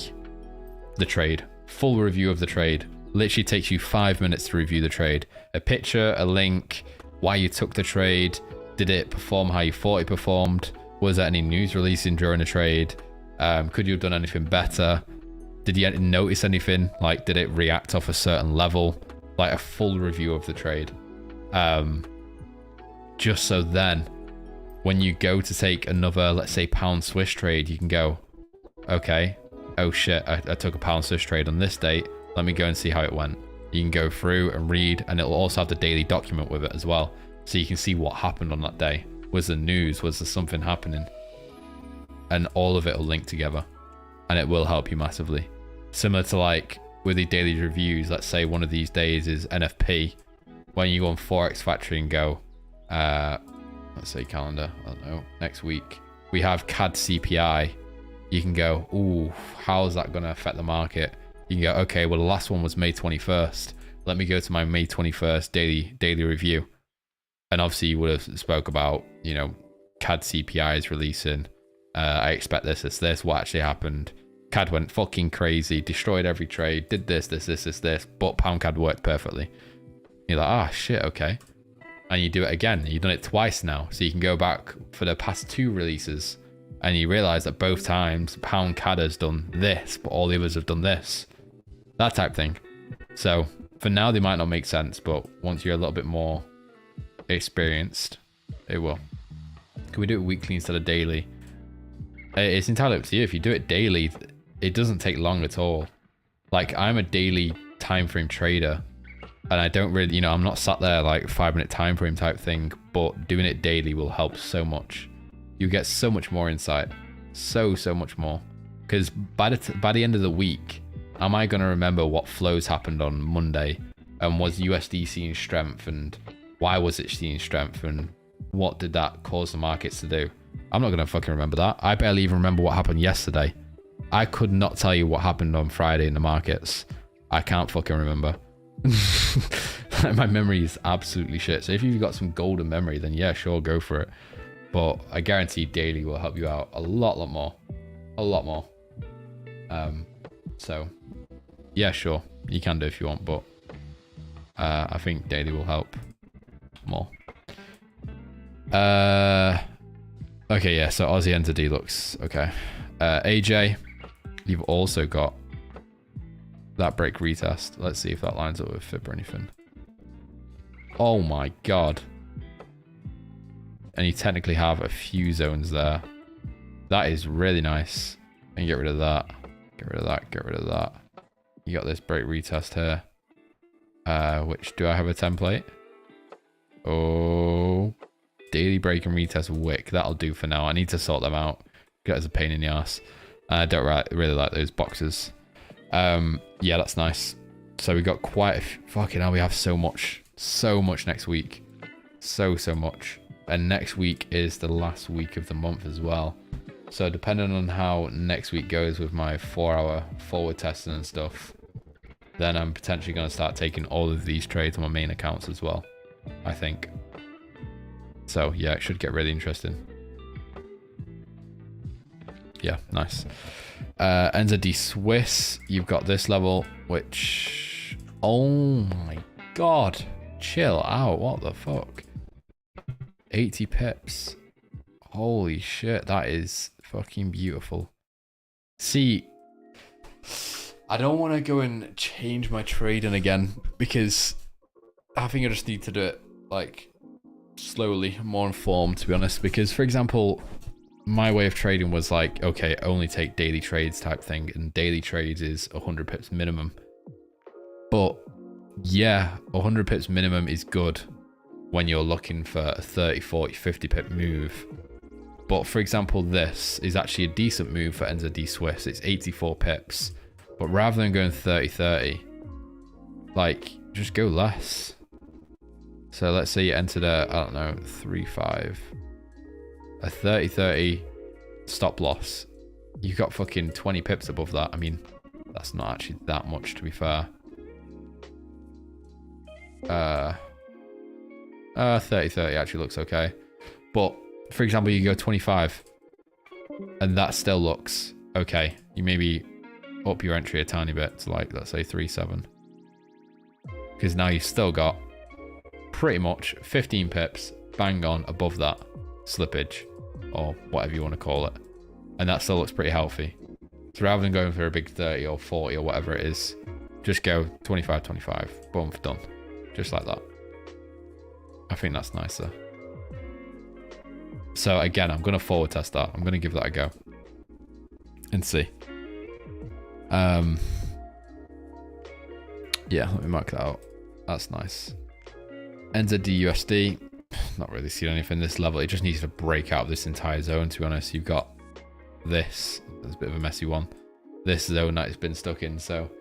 the trade. Full review of the trade. Literally takes you 5 minutes to review the trade. A picture, a link, why you took the trade. Did it perform how you thought it performed? Was there any news releasing during the trade? Could you have done anything better? Did you notice anything? Like, did it react off a certain level? Like a full review of the trade. Just so then, when you go to take another, let's say, pound Swiss trade, you can go, okay, oh shit, I took a pound Swiss trade on this date. Let me go and see how it went. You can go through and read, and it'll also have the daily document with it as well. So you can see what happened on that day. Was there news? Was there something happening? And all of it will link together. And it will help you massively. Similar to like with the daily reviews, let's say one of these days is NFP, when you go on Forex Factory and go, let's say calendar, I don't know, next week, we have CAD CPI, you can go, ooh, how is that going to affect the market? You can go, okay, well, the last one was May 21st. Let me go to my May 21st daily review. And obviously you would have spoke about, you know, CAD CPI is releasing. I expect this, what actually happened. CAD went fucking crazy, destroyed every trade, did this, but pound CAD worked perfectly. You're like, ah, shit, okay. And you do it again. You've done it twice now. So you can go back for the past 2 releases and you realize that both times pound CAD has done this, but all the others have done this. That type thing. So for now, they might not make sense, but once you're a little bit more experienced, it will. Can we do it weekly instead of daily? It's entirely up to you. If you do it daily, it doesn't take long at all. Like, I'm a daily time frame trader, and I don't really, you know, I'm not sat there like 5-minute time frame type thing, but doing it daily will help so much. You get so much more insight, so much more. Because by the end of the week, am I going to remember what flows happened on Monday, and was USD seeing strength, and why was it seeing strength, and what did that cause the markets to do? I'm not going to fucking remember that. I barely even remember what happened yesterday. I could not tell you what happened on Friday in the markets. I can't fucking remember. My memory is absolutely shit. So if you've got some golden memory, then yeah, sure, go for it. But I guarantee daily will help you out a lot more. A lot more. So yeah, sure, you can do if you want, but I think daily will help more. Okay, yeah, so Aussie entity looks okay. AJ, you've also got that break retest. Let's see if that lines up with FIB or anything. Oh my god. And you technically have a few zones there. That is really nice. And get rid of that. Get rid of that. Get rid of that. You got this break retest here. Which, do I have a template? Oh, daily break and retest wick. That'll do for now. I need to sort them out. That is a pain in the ass. I don't really like those boxes. Yeah, that's nice. So we got quite a fucking hell, we have so much next week. So much. And next week is the last week of the month as well. So depending on how next week goes with my 4-hour forward testing and stuff, then I'm potentially going to start taking all of these trades on my main accounts as well, I think. So yeah, it should get really interesting. Yeah, nice. NZD Swiss, you've got this level, which, oh my god, chill out, what the fuck? 80 pips. Holy shit, that is fucking beautiful. See, I don't want to go and change my trading again, because I think I just need to do it like slowly, more informed, to be honest. Because for example, my way of trading was like, okay, only take daily trades type thing, and daily trades is 100 pips minimum. But yeah, 100 pips minimum is good when you're looking for a 30, 40, 50 pip move. But for example, this is actually a decent move for NZD Swiss. It's 84 pips. But rather than going 30-30, like, just go less. So let's say you entered a, I don't know, 3-5. A 30-30 stop loss. You got fucking 20 pips above that. I mean, that's not actually that much, to be fair. 30-30 actually looks okay. But for example, you go 25 and that still looks okay. You maybe up your entry a tiny bit to, like, let's say 3-7, because now you've still got pretty much 15 pips bang on above that slippage, or whatever you want to call it, and that still looks pretty healthy. So rather than going for a big 30 or 40 or whatever it is, just go 25-25, boom, done, just like that. I think that's nicer. So again, I'm going to forward test that. I'm going to give that a go and see. Yeah, let me mark that out. That's nice. NZD USD, not really seeing anything this level. It just needs to break out of this entire zone, to be honest. You've got this, there's a bit of a messy one, this zone that it's been stuck in. So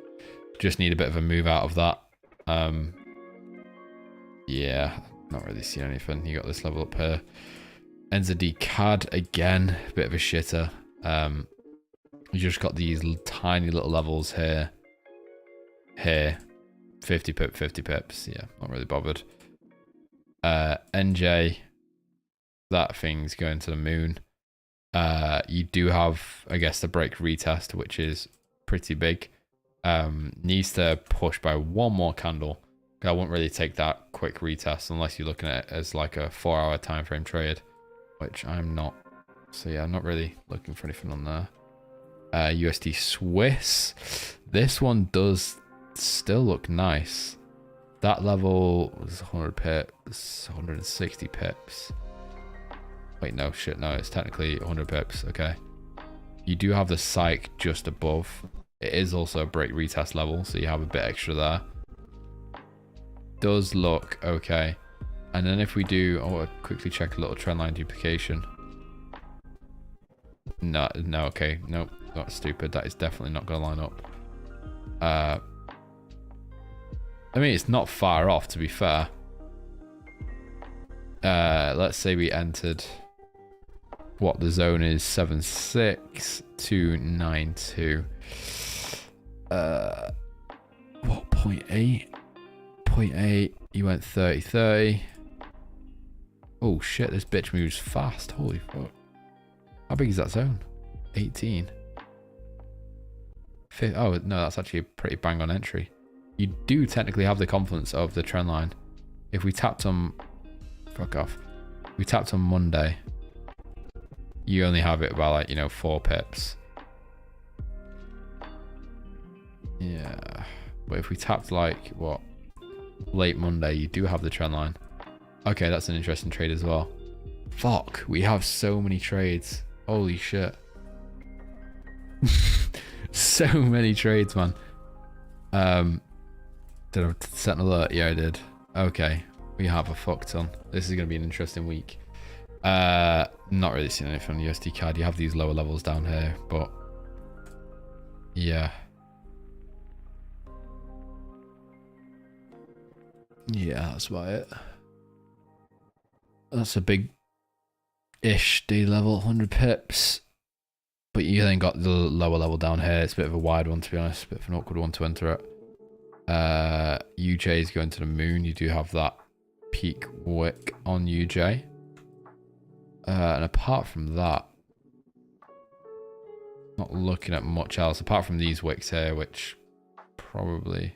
Just need a bit of a move out of that. Yeah, not really seeing anything. You got this level up here. NZD CAD again, a bit of a shitter. You just got these tiny little levels here. Here. 50 pips. Yeah, not really bothered. NJ, that thing's going to the moon. You do have, I guess, the break retest, which is pretty big. Needs to push by one more candle. I won't really take that quick retest unless you're looking at it as like a 4-hour time frame trade, which I'm not. So yeah, I'm not really looking for anything on there. USD Swiss. This one does still look nice. That level was 100 pips, 160 pips. Wait, no, shit, no, it's technically 100 pips, okay. You do have the psych just above. It is also a break retest level, so you have a bit extra there. Does look okay. And then if we do, I'll quickly check a little trendline duplication. No, okay, nope, not stupid. That is definitely not going to line up. I mean, it's not far off, to be fair. Let's say we entered what the zone is, 76292. What, 0.8? 0.8, you went 30. Oh shit, this bitch moves fast. Holy fuck. How big is that zone? 18. Oh, no, that's actually a pretty bang on entry. You do technically have the confluence of the trend line. If we tapped on... Fuck off. If we tapped on Monday, you only have it by, like, you know, 4 pips. Yeah. But if we tapped, like, what? Late Monday, you do have the trend line. Okay, that's an interesting trade as well. Fuck, we have so many trades. Holy shit. So many trades, man. Did I set an alert? Yeah, I did. Okay, we have a fuck ton. This is going to be an interesting week. Not really seeing anything on the USD CAD. You have these lower levels down here, but yeah. Yeah, that's about it. That's a big-ish D level, 100 pips. But you then got the lower level down here. It's a bit of a wide one, to be honest. A bit of an awkward one to enter at. UJ is going to the moon. You do have that peak wick on UJ. And apart from that, not looking at much else. Apart from these wicks here, which probably...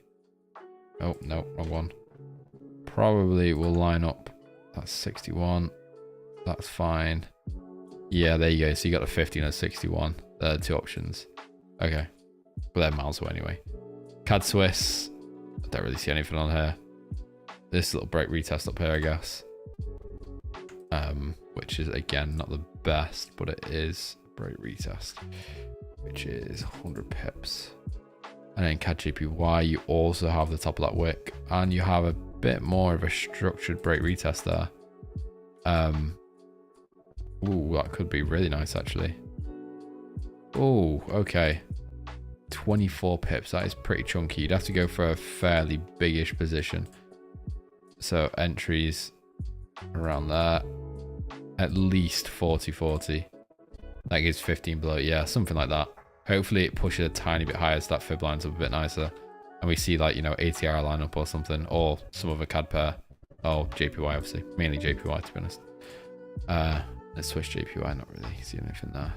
Oh, no, wrong one. Probably will line up. That's 61. That's fine. Yeah, there you go. So you got the 50 and a 61. They're the two options. Okay. But they're miles away anyway. CAD Swiss. I don't really see anything on here. This little break retest up here, I guess. Which is, again, not the best, but it is a break retest. Which is 100 pips. And then CAD JPY, you also have the top of that wick. And you have a bit more of a structured break retest there. Ooh, that could be really nice, actually. Oh, okay. 24 pips. That is pretty chunky. You'd have to go for a fairly biggish position. So entries around there. At least 40. That gives 15 below. Yeah, something like that. Hopefully it pushes a tiny bit higher so that fib lines up a bit nicer. And we see, like, you know, ATR lineup or something. Or some other CAD pair. Oh, JPY, obviously. Mainly JPY, to be honest. Let's switch JPY. Not really see anything there.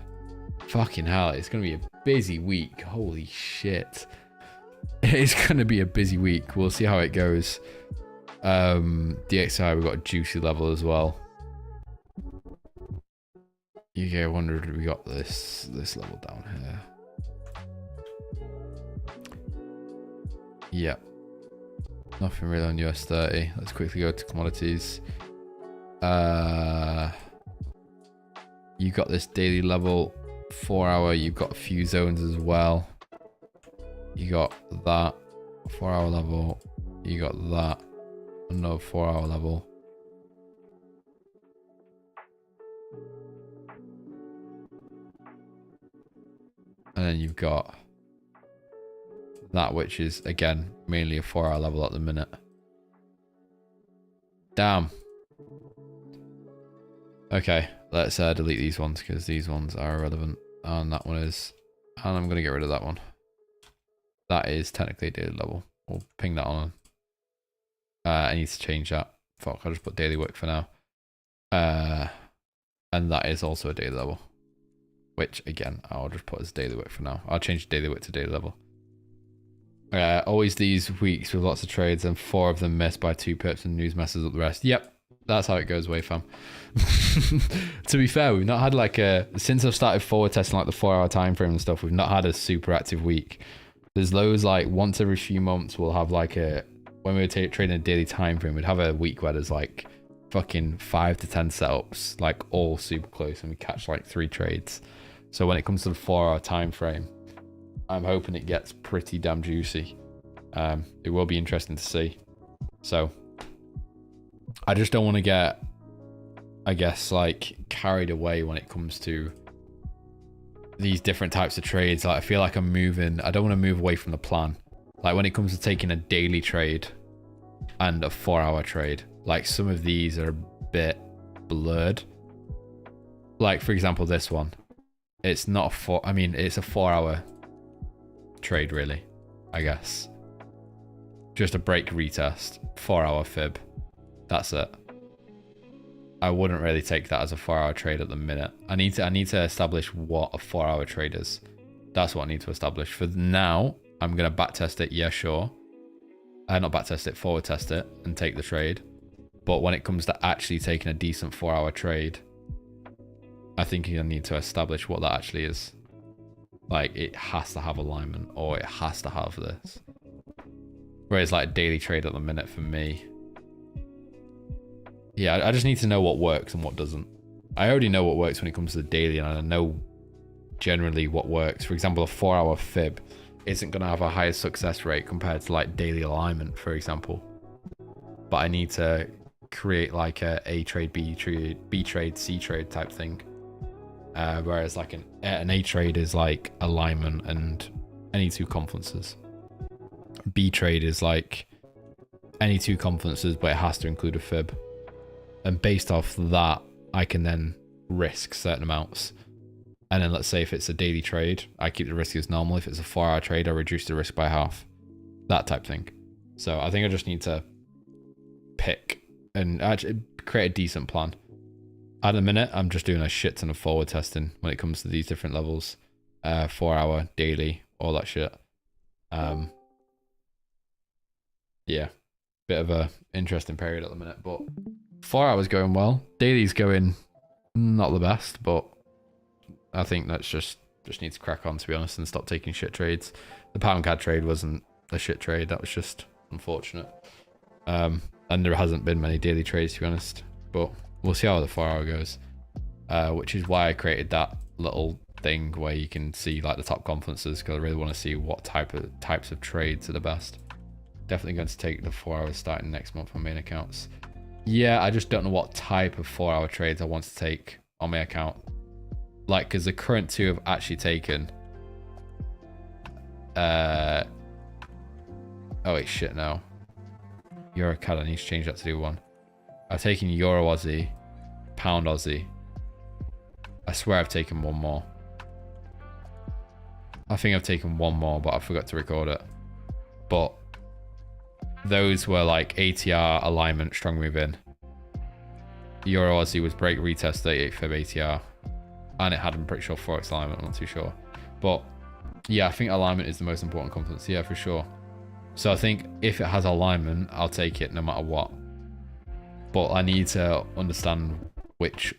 Fucking hell, it's going to be a busy week. Holy shit. It's going to be a busy week. We'll see how it goes. DXI, we've got a juicy level as well. UK 100, we got this level down here. Yep. Nothing really on US 30. Let's quickly go to commodities. You got this daily level 4 hour. You've got a few zones as well. You got that 4 hour level. You got that another 4 hour level. And then you've got that, which is again mainly a 4-hour level at the minute. Damn. Okay, let's delete these ones because these ones are irrelevant, and that one is, and I'm gonna get rid of that one. That is technically a daily level. We'll ping that on. I need to change that. Fuck, I'll just put daily work for now. And that is also a daily level, which again I'll just put as daily work for now. I'll change daily work to daily level. Always these weeks with lots of trades and 4 of them missed by 2 pips and news messes up the rest. Yep, that's how it goes, away fam. To be fair, we've not had like since I've started forward testing like the 4-hour time frame and stuff, we've not had a super active week. There's loads like once every few months we'll have like when we were trading a daily time frame, we'd have a week where there's like fucking 5 to 10 setups, like all super close, and we catch like 3 trades. So when it comes to the 4-hour time frame, I'm hoping it gets pretty damn juicy. It will be interesting to see. So I just don't want to get, I guess, like carried away when it comes to these different types of trades. Like I feel like I'm moving, I don't want to move away from the plan. Like when it comes to taking a daily trade and a 4-hour trade, like some of these are a bit blurred. Like for example, this one, it's not it's a 4-hour trade really, I guess. Just a break retest, 4-hour fib. That's it. I wouldn't really take that as a 4-hour trade at the minute. I need to establish what a 4-hour trade is. That's what I need to establish. For now, I'm gonna backtest it, yeah, sure. Not backtest it, forward test it and take the trade. But when it comes to actually taking a decent 4-hour trade, I think you need to establish what that actually is. Like it has to have alignment, or it has to have this. Whereas like daily trade at the minute for me, yeah, I just need to know what works and what doesn't. I already know what works when it comes to the daily, and I know generally what works. For example, a 4-hour fib isn't going to have a higher success rate compared to like daily alignment, for example. But I need to create like a trade, B trade, C trade type thing. Whereas like an A trade is like alignment and any 2 confluences. B trade is like any 2 confluences, but it has to include a fib. And based off that, I can then risk certain amounts. And then let's say if it's a daily trade, I keep the risk as normal. If it's a 4-hour trade, I reduce the risk by half. That type thing. So I think I just need to pick and actually create a decent plan. At the minute, I'm just doing a shit ton of forward testing when it comes to these different levels. 4-hour, daily, all that shit. Yeah, bit of a interesting period at the minute, but 4 hours going well. Daily's going not the best, but I think that's just need to crack on, to be honest, and stop taking shit trades. The pound CAD trade wasn't a shit trade. That was just unfortunate. And there hasn't been many daily trades, to be honest, but we'll see how the 4-hour goes. Which is why I created that little thing where you can see like the top confluences, because I really want to see what types of trades are the best. Definitely going to take the 4 hours starting next month on main accounts. Yeah, I just don't know what type of 4-hour trades I want to take on my account. Like, because the current 2 have actually taken. Oh wait, shit, no. Euro CAD, I need to change that to do 1. I've taken Euro Aussie, Pound Aussie. I swear I've taken 1 more. I think I've taken 1 more, but I forgot to record it. But those were like ATR, alignment, strong move in. Euro Aussie was break retest 38 fib ATR. And it had, I'm pretty sure, Forex alignment, I'm not too sure. But yeah, I think alignment is the most important confluence. Yeah, for sure. So I think if it has alignment, I'll take it no matter what. But I need to understand which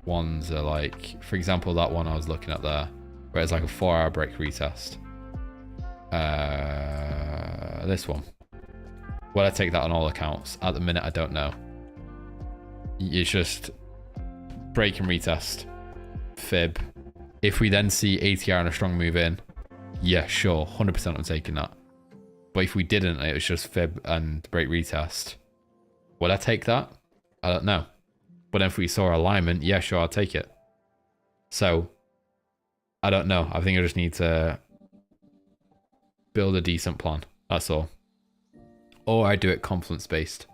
ones are like, for example, that one I was looking at there, where it's like a 4-hour break retest. This one. Will I take that on all accounts? At the minute, I don't know. It's just break and retest, fib. If we then see ATR and a strong move in, yeah, sure, 100% I'm taking that. But if we didn't, it was just fib and break retest, would I take that? I don't know. But if we saw alignment, yeah, sure, I'll take it. So, I don't know. I think I just need to build a decent plan. That's all. Or I do it confluence based.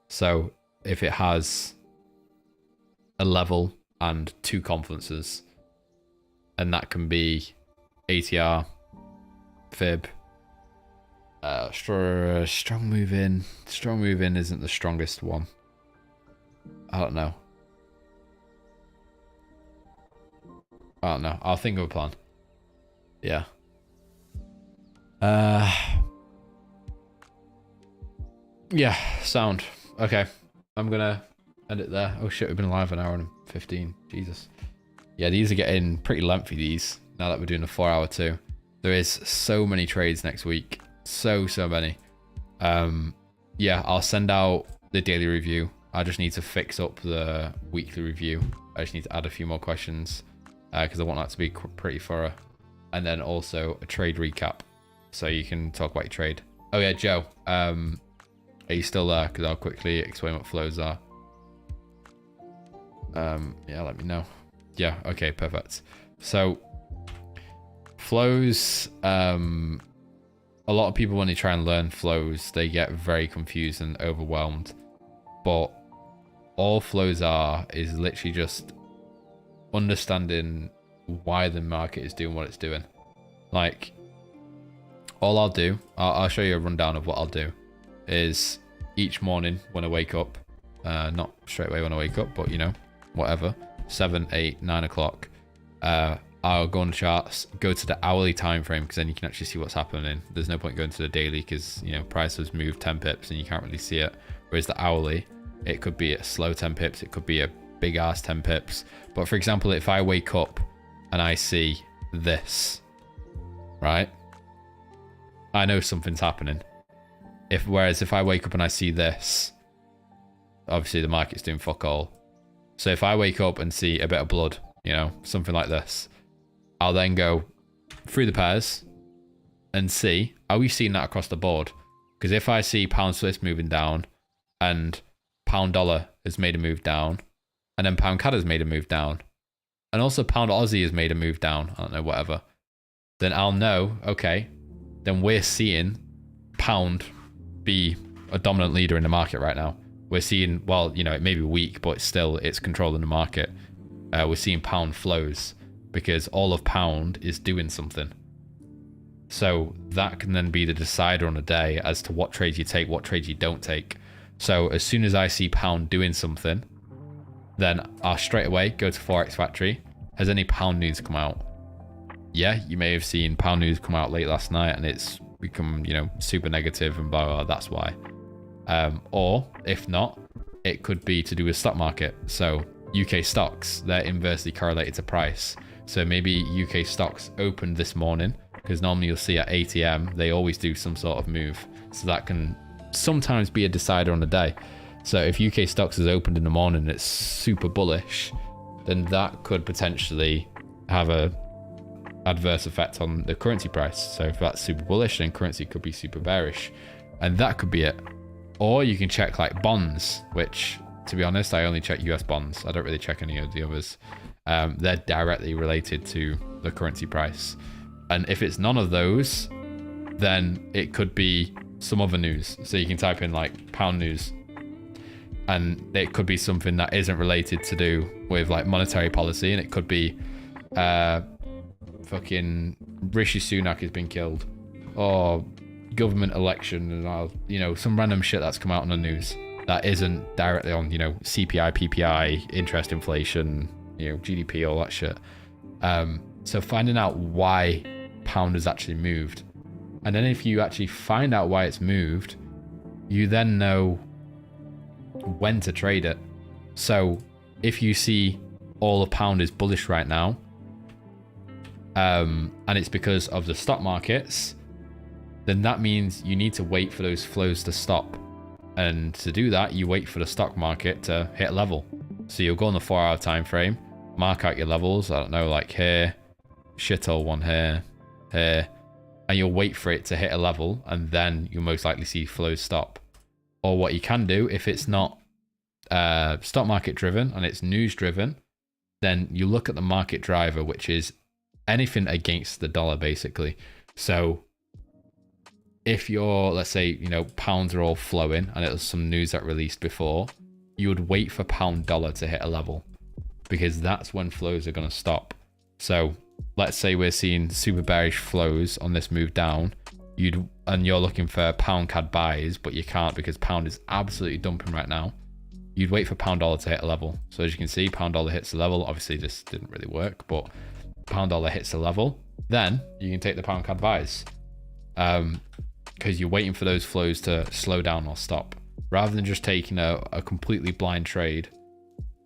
So if it has a level and 2 confluences, and that can be ATR, fib, strong move in. Strong move in isn't the strongest one. I don't know. I'll think of a plan. Yeah. Yeah, sound. Okay. I'm gonna end it there. Oh shit, we've been live an hour and 15. Jesus. Yeah, these are getting pretty lengthy, these, now that we're doing a 4-hour too. There is so many trades next week. So many. Yeah, I'll send out the daily review. I just need to fix up the weekly review. I just need to add a few more questions because I want that to be pretty thorough. And then also a trade recap, so you can talk about your trade. Oh yeah, Joe, are you still there? Because I'll quickly explain what flows are. Yeah, let me know. Yeah, okay, perfect. So flows, a lot of people, when they try and learn flows, they get very confused and overwhelmed. But all flows is literally just understanding why the market is doing what it's doing. Like, all I'll do, I'll show you a rundown of what I'll do, is each morning when I wake up, not straight away when I wake up, but you know, whatever, 7, 8, 9 o'clock, I'll go on the charts, go to the hourly time frame, because then you can actually see what's happening. There's no point going to the daily because, you know, price has moved 10 pips and you can't really see it. Whereas the hourly, it could be a slow 10 pips, it could be a big ass 10 pips. But for example, if I wake up and I see this, right, I know something's happening. Whereas if I wake up and I see this, obviously the market's doing fuck all. So if I wake up and see a bit of blood, you know, something like this, I'll then go through the pairs and see, are we seeing that across the board? Because if I see pound Swiss moving down and pound dollar has made a move down, and then pound CAD has made a move down, and also pound Aussie has made a move down, I don't know, whatever, then I'll know, okay, then we're seeing pound be a dominant leader in the market right now. We're seeing, well, you know, it may be weak, but still it's controlling the market. We're seeing pound flows because all of pound is doing something. So that can then be the decider on a day as to what trades you take, what trades you don't take. So as soon as I see pound doing something, then I'll straight away go to Forex Factory. Has any pound news come out? Yeah, you may have seen pound news come out late last night and it's become, you know, super negative and blah, blah, blah, that's why. Or if not, it could be to do with stock market. So UK stocks, they're inversely correlated to price. So maybe UK stocks opened this morning, because normally you'll see at ATM, they always do some sort of move. So that can sometimes be a decider on the day. So if UK stocks has opened in the morning and it's super bullish, then that could potentially have a adverse effect on the currency price. So if that's super bullish, then currency could be super bearish, and that could be it. Or you can check like bonds, which, to be honest, I only check US bonds. I don't really check any of the others. They're directly related to the currency price. And if it's none of those, then it could be some other news. So you can type in like pound news, and it could be something that isn't related to do with like monetary policy, and it could be fucking Rishi Sunak has been killed, or government election, and you know, some random shit that's come out on the news that isn't directly on, you know, CPI, PPI, interest, inflation, you know, GDP, all that shit. So finding out why pound has actually moved, and then if you actually find out why it's moved, you then know when to trade it. So if you see all of pound is bullish right now, and it's because of the stock markets, then that means you need to wait for those flows to stop. And to do that, you wait for the stock market to hit a level. So you'll go on the 4-hour time frame, mark out your levels, I don't know, like here, shithole one here, here, and you'll wait for it to hit a level, and then you'll most likely see flows stop. Or what you can do, if it's not stock market driven and it's news driven, then you look at the market driver, which is anything against the dollar, basically. So if you're, let's say, you know, pounds are all flowing and it was some news that released before, you would wait for pound dollar to hit a level, because that's when flows are going to stop. So let's say we're seeing super bearish flows on this move down, and you're looking for pound CAD buys, but you can't because pound is absolutely dumping right now. You'd wait for pound dollar to hit a level. So as you can see, pound dollar hits the level. Obviously this didn't really work, but pound dollar hits the level. Then you can take the pound CAD buys, because you're waiting for those flows to slow down or stop. Rather than just taking a completely blind trade,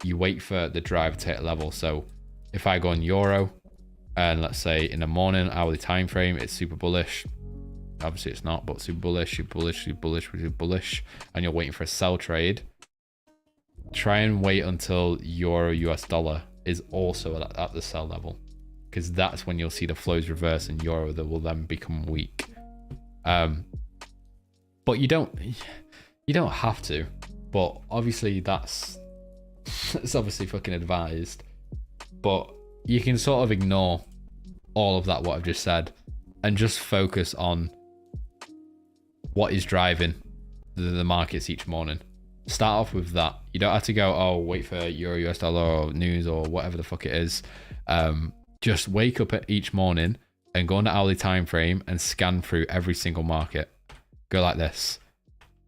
you wait for the drive to hit a level. So if I go on euro, and let's say in the morning hourly time frame, it's super bullish. Obviously it's not, but super bullish, super bullish, super bullish, super bullish, and you're waiting for a sell trade. Try and wait until euro US dollar is also at the sell level, because that's when you'll see the flows reverse and euro that will then become weak. But you don't have to, but obviously that's obviously fucking advised. But you can sort of ignore all of that, what I've just said, and just focus on what is driving the markets each morning. Start off with that. You don't have to go, oh, wait for euro US dollar or news or whatever the fuck it is. Just wake up at each morning and go on the hourly time frame and scan through every single market. Go like this,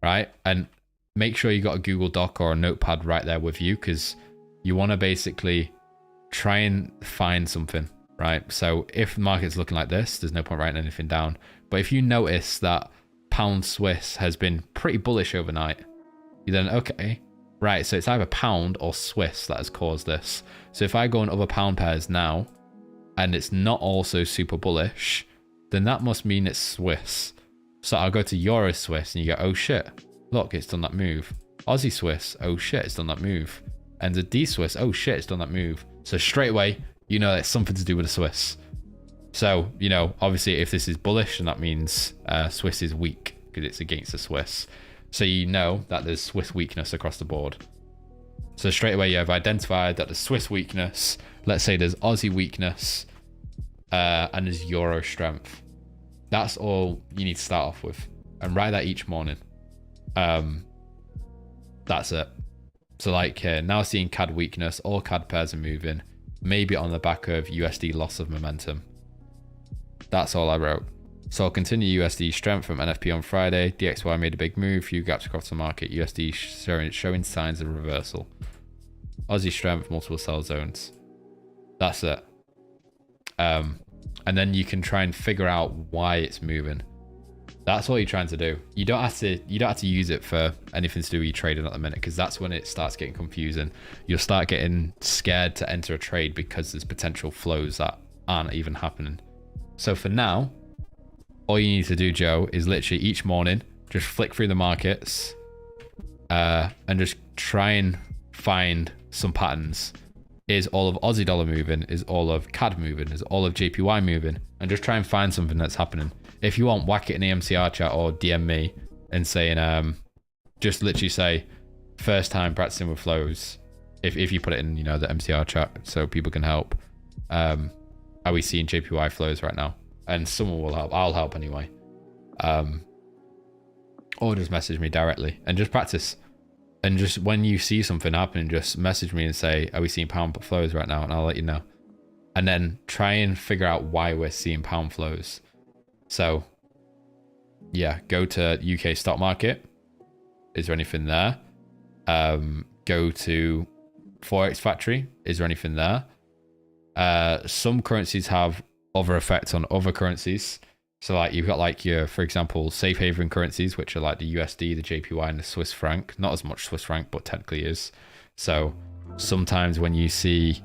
right? And make sure you got a Google Doc or a notepad right there with you, because you want to basically try and find something, right? So if the market's looking like this, there's no point writing anything down. But if you notice that pound Swiss has been pretty bullish overnight, you then, okay, right, so it's either pound or Swiss that has caused this. So if I go on other pound pairs now and it's not also super bullish, then that must mean it's Swiss. So I'll go to euro Swiss and you go, oh shit, look, it's done that move. Aussie Swiss, oh shit, it's done that move. And the D Swiss, oh shit, it's done that move. So straight away, you know it's something to do with the Swiss. So, you know, obviously if this is bullish, then that means Swiss is weak because it's against the Swiss. So you know that there's Swiss weakness across the board. So straight away you have identified that the Swiss weakness, let's say there's Aussie weakness, and there's Euro strength. That's all you need to start off with. And write that each morning. That's it. So like now seeing CAD weakness, all CAD pairs are moving, maybe on the back of USD loss of momentum. That's all I wrote. So I'll continue USD strength from NFP on Friday. DXY made a big move, few gaps across the market. USD showing signs of reversal. Aussie strength, multiple sell zones. That's it. And then you can try and figure out why it's moving. That's what you're trying to do. You don't have to use it for anything to do with your trading at the minute, because that's when it starts getting confusing. You'll start getting scared to enter a trade because there's potential flows that aren't even happening. So for now, all you need to do, Joe, is literally each morning just flick through the markets and just try and find some patterns. Is all of Aussie dollar moving? Is all of CAD moving? Is all of JPY moving? And just try and find something that's happening. If you want, whack it in the MCR chat or DM me and saying, just literally say, first time practicing with flows. If you put it in, you know, the MCR chat so people can help. Are we seeing JPY flows right now? And someone will help. I'll help anyway. Or just message me directly and just practice. And just when you see something happening, just message me and say, are we seeing pound flows right now? And I'll let you know. And then try and figure out why we're seeing pound flows. So yeah, go to UK stock market. Is there anything there? Go to Forex factory. Is there anything there? Some currencies have other effects on other currencies. So like you've got like your, for example, safe haven currencies, which are like the USD, the JPY, and the Swiss franc. Not as much Swiss franc, but technically is. So sometimes when you see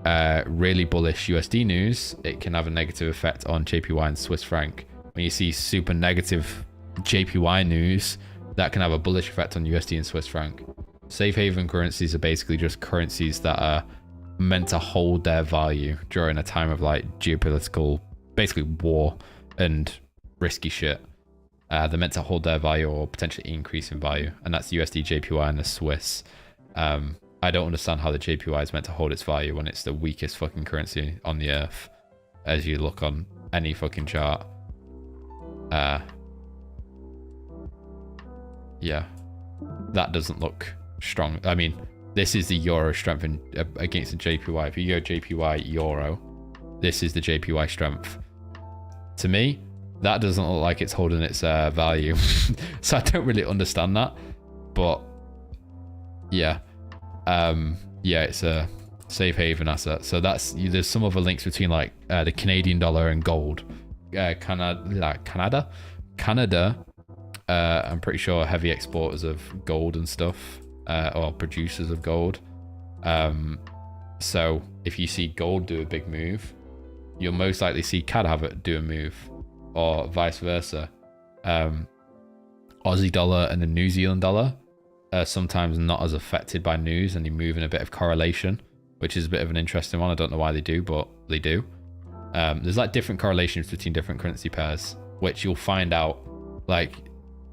really bullish USD news, it can have a negative effect on JPY and Swiss franc. When you see super negative JPY news, that can have a bullish effect on USD and Swiss franc. Safe haven currencies are basically just currencies that are meant to hold their value during a time of like geopolitical, basically war and risky shit. They're meant to hold their value or potentially increase in value, and that's the USD, JPY, and the Swiss. I don't understand how the JPY is meant to hold its value when it's the weakest fucking currency on the earth, as you look on any fucking chart. yeah, that doesn't look strong. I mean, this is the euro strength against the JPY. If you go JPY euro, this is the JPY strength. To me, that doesn't look like it's holding its value. So I don't really understand that. But yeah, yeah, it's a safe haven asset. So there's some other links between like the Canadian dollar and gold. Canada. I'm pretty sure heavy exporters of gold and stuff, or producers of gold. So if you see gold do a big move, you'll most likely see CAD have it do a move, or vice versa. Aussie dollar and the New Zealand dollar are sometimes not as affected by news, and they move in a bit of correlation, which is a bit of an interesting one. I don't know why they do, but they do. There's like different correlations between different currency pairs, which you'll find out, like,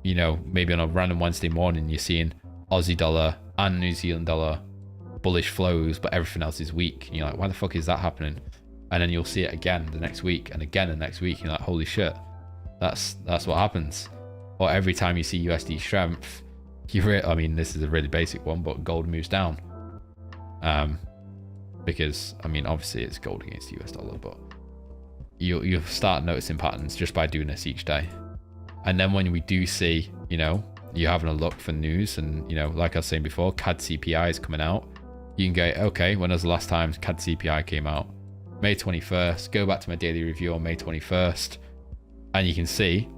you know, maybe on a random Wednesday morning, you're seeing Aussie dollar and New Zealand dollar bullish flows, but everything else is weak. And you're like, why the fuck is that happening? And then you'll see it again the next week, and again the next week. And you're like, holy shit, that's what happens. Or every time you see USD strength, I mean, this is a really basic one, but gold moves down. Because, I mean, obviously it's gold against the US dollar, but you'll start noticing patterns just by doing this each day. And then when we do see, you know, you're having a look for news, and, you know, like I was saying before, CAD CPI is coming out. You can go, okay, when was the last time CAD CPI came out? May 21st. Go back to my daily review on May 21st, and you can see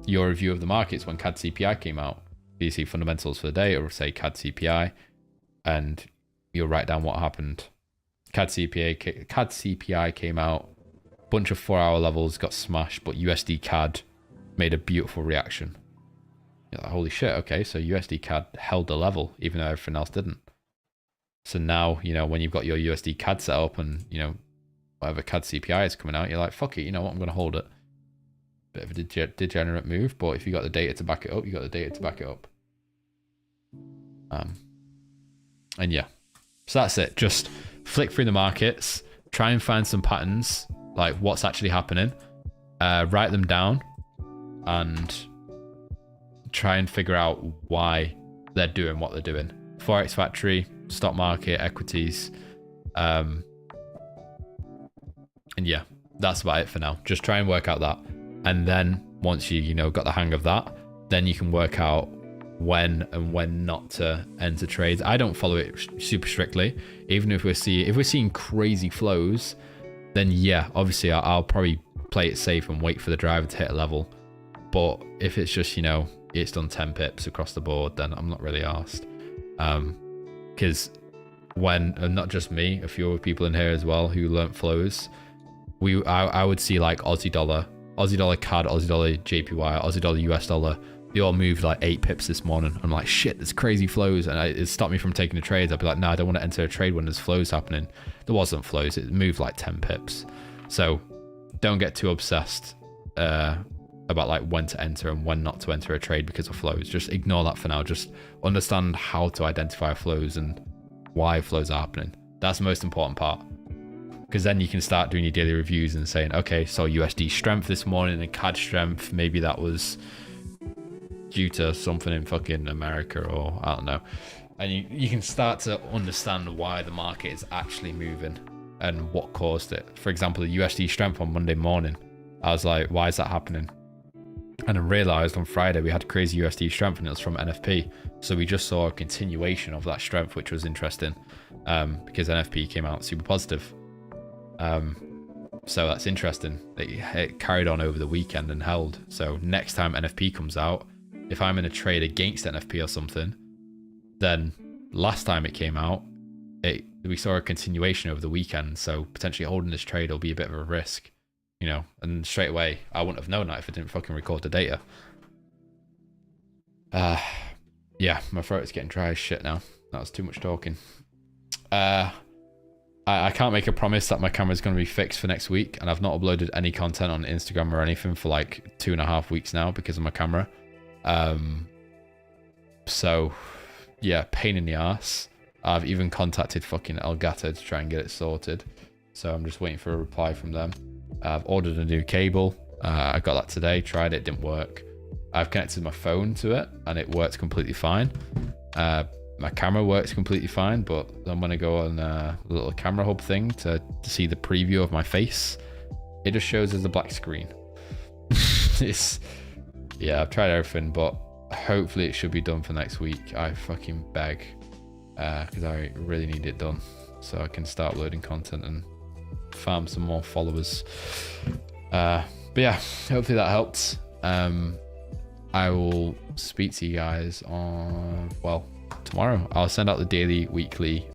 your review of the markets when CAD CPI came out. You see fundamentals for the day, or say CAD CPI, and you'll write down what happened. CAD CPI came out, bunch of 4-hour levels got smashed, but USD CAD made a beautiful reaction. You're like, holy shit, okay, so USD CAD held the level even though everything else didn't. So now, you know, when you've got your USD CAD set up, and, you know, whatever CAD CPI is coming out, you're like, fuck it, you know what, I'm going to hold it. Bit of a degenerate move, but if you got the data to back it up, you got the data to back it up. And yeah, so that's it. Just flick through the markets, try and find some patterns, like what's actually happening, write them down, and try and figure out why they're doing what they're doing. Forex Factory, stock market, equities, and yeah, that's about it for now. Just try and work out that, and then once you know, got the hang of that, then you can work out when and when not to enter trades. I don't follow it super strictly. Even if we're seeing crazy flows, then yeah, obviously I'll probably play it safe and wait for the driver to hit a level. But if it's just, you know, it's done 10 pips across the board, then I'm not really asked. Because when, and not just me, a few other people in here as well who learnt flows, I would see like Aussie dollar CAD, Aussie dollar JPY, Aussie dollar US dollar. They all moved like 8 pips this morning. I'm like, shit, there's crazy flows, and it stopped me from taking the trades. I'd be like, no, I don't want to enter a trade when there's flows happening. There wasn't flows, it moved like 10 pips. So don't get too obsessed about like when to enter and when not to enter a trade because of flows. Just ignore that for now. Just understand how to identify flows and why flows are happening. That's the most important part, because then you can start doing your daily reviews and saying, okay, so USD strength this morning and CAD strength, maybe that was due to something in fucking America, or I don't know. And you can start to understand why the market is actually moving and what caused it. For example, the USD strength on Monday morning, I was like, why is that happening? And I realized on Friday we had crazy USD strength, and it was from NFP. So we just saw a continuation of that strength, which was interesting, because NFP came out super positive. So that's interesting. It carried on over the weekend and held. So next time NFP comes out, if I'm in a trade against NFP or something, then last time it came out, we saw a continuation over the weekend. So potentially holding this trade will be a bit of a risk, you know, and straight away, I wouldn't have known that if I didn't fucking record the data. Yeah, my throat is getting dry as shit now. That was too much talking. I can't make a promise that my camera is going to be fixed for next week, and I've not uploaded any content on Instagram or anything for like 2.5 weeks now because of my camera. So yeah, pain in the ass. I've even contacted fucking Elgato to try and get it sorted, so I'm just waiting for a reply from them. I've ordered a new cable. I got that today, tried it, didn't work. I've connected my phone to it and it works completely fine. My camera works completely fine, but I'm gonna go on a little camera hub thing to see the preview of my face. It just shows as a black screen. Yeah, I've tried everything, but hopefully it should be done for next week. I fucking beg, because I really need it done so I can start loading content and farm some more followers. But yeah, hopefully that helped. I will speak to you guys on, well, tomorrow. I'll send out the daily, weekly